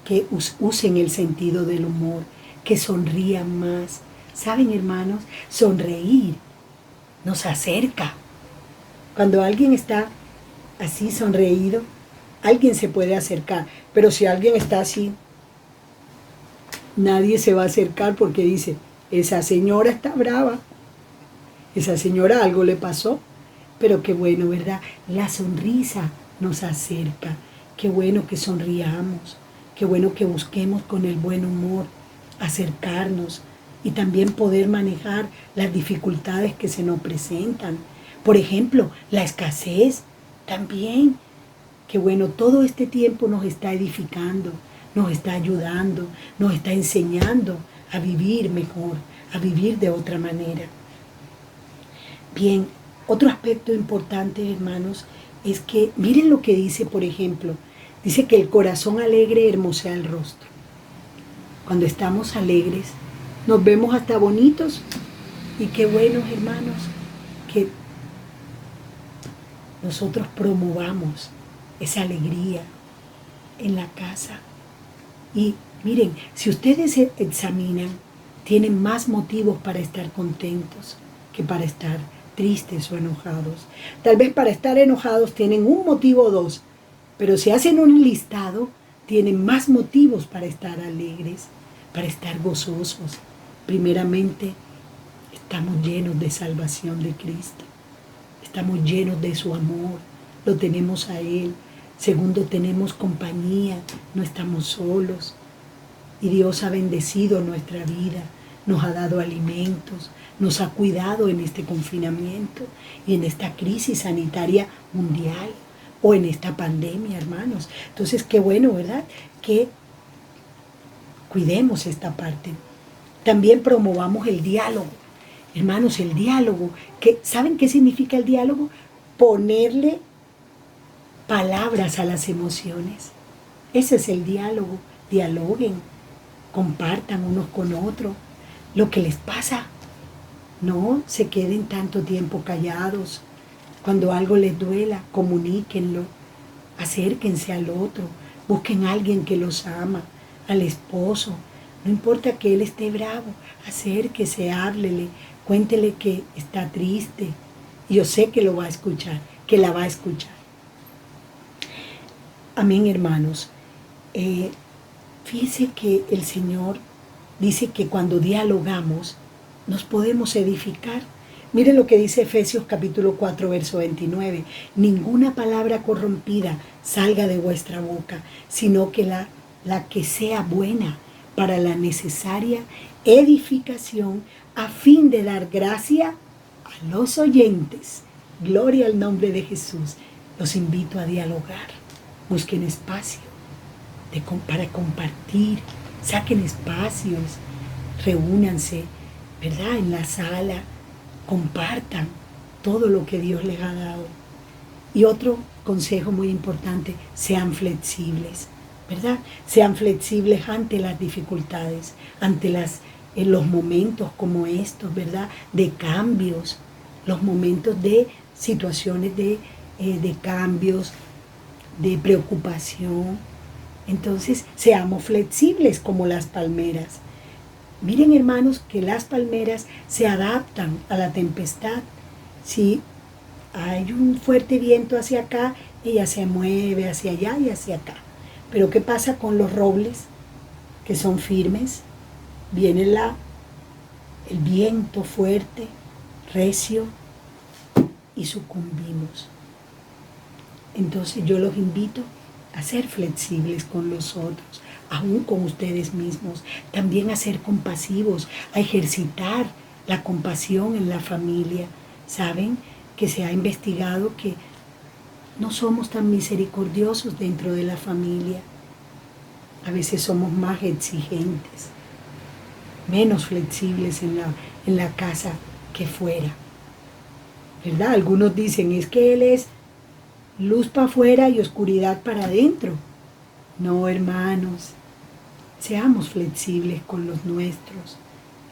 que usen el sentido del humor, que sonrían más. ¿Saben, hermanos? Sonreír nos acerca. Cuando alguien está así sonreído, alguien se puede acercar. Pero si alguien está así, nadie se va a acercar porque dice, esa señora está brava. Esa señora algo le pasó. Pero qué bueno, ¿verdad? La sonrisa nos acerca. Qué bueno que sonriamos. Qué bueno que busquemos con el buen humor acercarnos y también poder manejar las dificultades que se nos presentan. Por ejemplo, la escasez también. Qué bueno, todo este tiempo nos está edificando, nos está ayudando, nos está enseñando a vivir mejor, a vivir de otra manera. Bien, otro aspecto importante, hermanos, es que miren lo que dice, por ejemplo, dice que el corazón alegre hermosea el rostro. Cuando estamos alegres, nos vemos hasta bonitos. Y qué bueno, hermanos, que nosotros promovamos esa alegría en la casa. Y miren, si ustedes se examinan, tienen más motivos para estar contentos que para estar tristes o enojados. Tal vez para estar enojados tienen un motivo o dos, pero si hacen un listado, tienen más motivos para estar alegres, para estar gozosos. Primeramente, estamos llenos de salvación de Cristo. Estamos llenos de su amor, lo tenemos a Él. Segundo, tenemos compañía, no estamos solos. Y Dios ha bendecido nuestra vida, nos ha dado alimentos, nos ha cuidado en este confinamiento y en esta crisis sanitaria mundial o en esta pandemia, hermanos. Entonces, qué bueno, ¿verdad? Que cuidemos esta parte. También promovamos el diálogo. Hermanos, el diálogo, ¿saben qué significa el diálogo? Ponerle palabras a las emociones. Ese es el diálogo. Dialoguen, compartan unos con otros lo que les pasa. No se queden tanto tiempo callados. Cuando algo les duela, comuníquenlo. Acérquense al otro. Busquen a alguien que los ama, al esposo. No importa que él esté bravo, acérquese, háblele, cuéntele que está triste. Y yo sé que lo va a escuchar, que la va a escuchar. Amén, hermanos. Fíjense que el Señor dice que cuando dialogamos nos podemos edificar. Miren lo que dice Efesios capítulo 4, verso 29. Ninguna palabra corrompida salga de vuestra boca, sino que la que sea buena para la necesaria edificación a fin de dar gracia a los oyentes. Gloria al nombre de Jesús. Los invito a dialogar. Busquen espacio para compartir. Saquen espacios. Reúnanse, ¿verdad? En la sala. Compartan todo lo que Dios les ha dado. Y otro consejo muy importante, sean flexibles, ¿verdad? Sean flexibles ante las dificultades, ante en los momentos como estos, ¿verdad? De cambios, los momentos de situaciones de cambios, de preocupación. Entonces, seamos flexibles como las palmeras. Miren, hermanos, que las palmeras se adaptan a la tempestad. Si hay un fuerte viento hacia acá, ella se mueve hacia allá y hacia acá. Pero ¿qué pasa con los robles que son firmes? Viene el viento fuerte, recio, y sucumbimos. Entonces yo los invito a ser flexibles con los otros, aún con ustedes mismos. También a ser compasivos, a ejercitar la compasión en la familia. ¿Saben? Que se ha investigado que no somos tan misericordiosos dentro de la familia. A veces somos más exigentes, menos flexibles en la casa que fuera. ¿Verdad? Algunos dicen, es que él es luz para afuera y oscuridad para adentro. No, hermanos, seamos flexibles con los nuestros,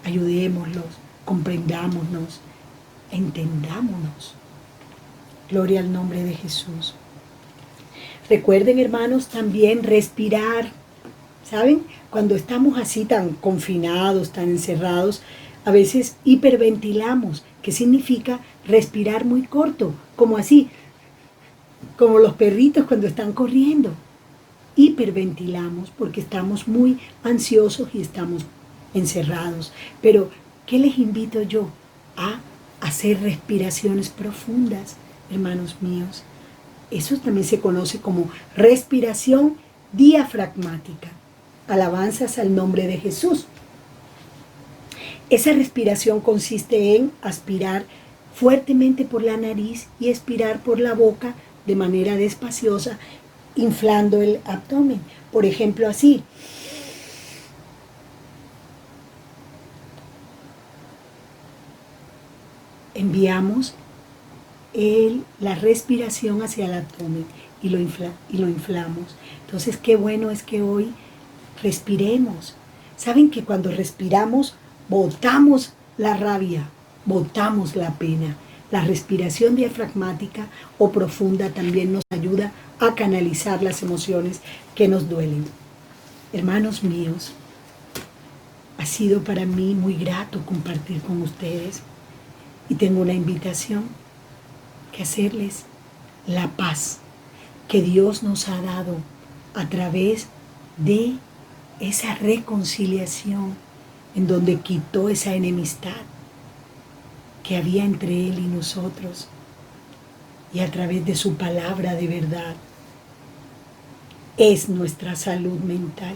ayudémoslos, comprendámonos, entendámonos. Gloria al nombre de Jesús. Recuerden, hermanos, también respirar. ¿Saben? Cuando estamos así tan confinados, tan encerrados, a veces hiperventilamos. ¿Qué significa respirar muy corto? Como así, como los perritos cuando están corriendo. Hiperventilamos porque estamos muy ansiosos y estamos encerrados. Pero, ¿qué les invito yo? A hacer respiraciones profundas, hermanos míos. Eso también se conoce como respiración diafragmática. Alabanzas al nombre de Jesús. Esa respiración consiste en aspirar fuertemente por la nariz y expirar por la boca de manera despaciosa, inflando el abdomen. Por ejemplo, así. Enviamos la respiración hacia el abdomen y lo inflamos. Entonces, qué bueno es que hoy respiremos. ¿Saben que cuando respiramos, botamos la rabia, botamos la pena? La respiración diafragmática o profunda también nos ayuda a canalizar las emociones que nos duelen. Hermanos míos, ha sido para mí muy grato compartir con ustedes y tengo una invitación que hacerles: la paz que Dios nos ha dado a través de esa reconciliación en donde quitó esa enemistad que había entre Él y nosotros, y a través de su palabra de verdad. Es nuestra salud mental,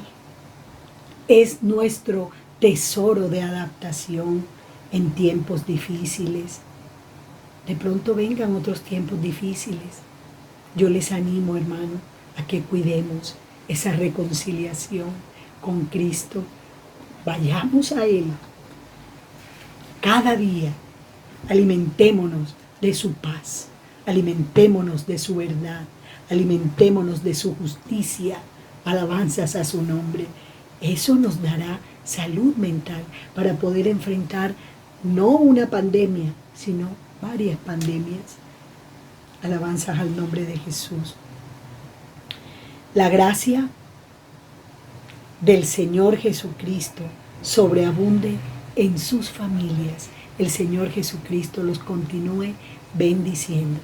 es nuestro tesoro de adaptación en tiempos difíciles. De pronto vengan otros tiempos difíciles. Yo les animo, hermano, a que cuidemos esa reconciliación con Cristo. Vayamos a Él cada día. Alimentémonos de su paz, alimentémonos de su verdad, alimentémonos de su justicia. Alabanzas a su nombre. Eso nos dará salud mental para poder enfrentar no una pandemia, sino varias pandemias. Alabanzas al nombre de Jesús. La gracia del Señor Jesucristo sobreabunde en sus familias. El Señor Jesucristo los continúe bendiciendo.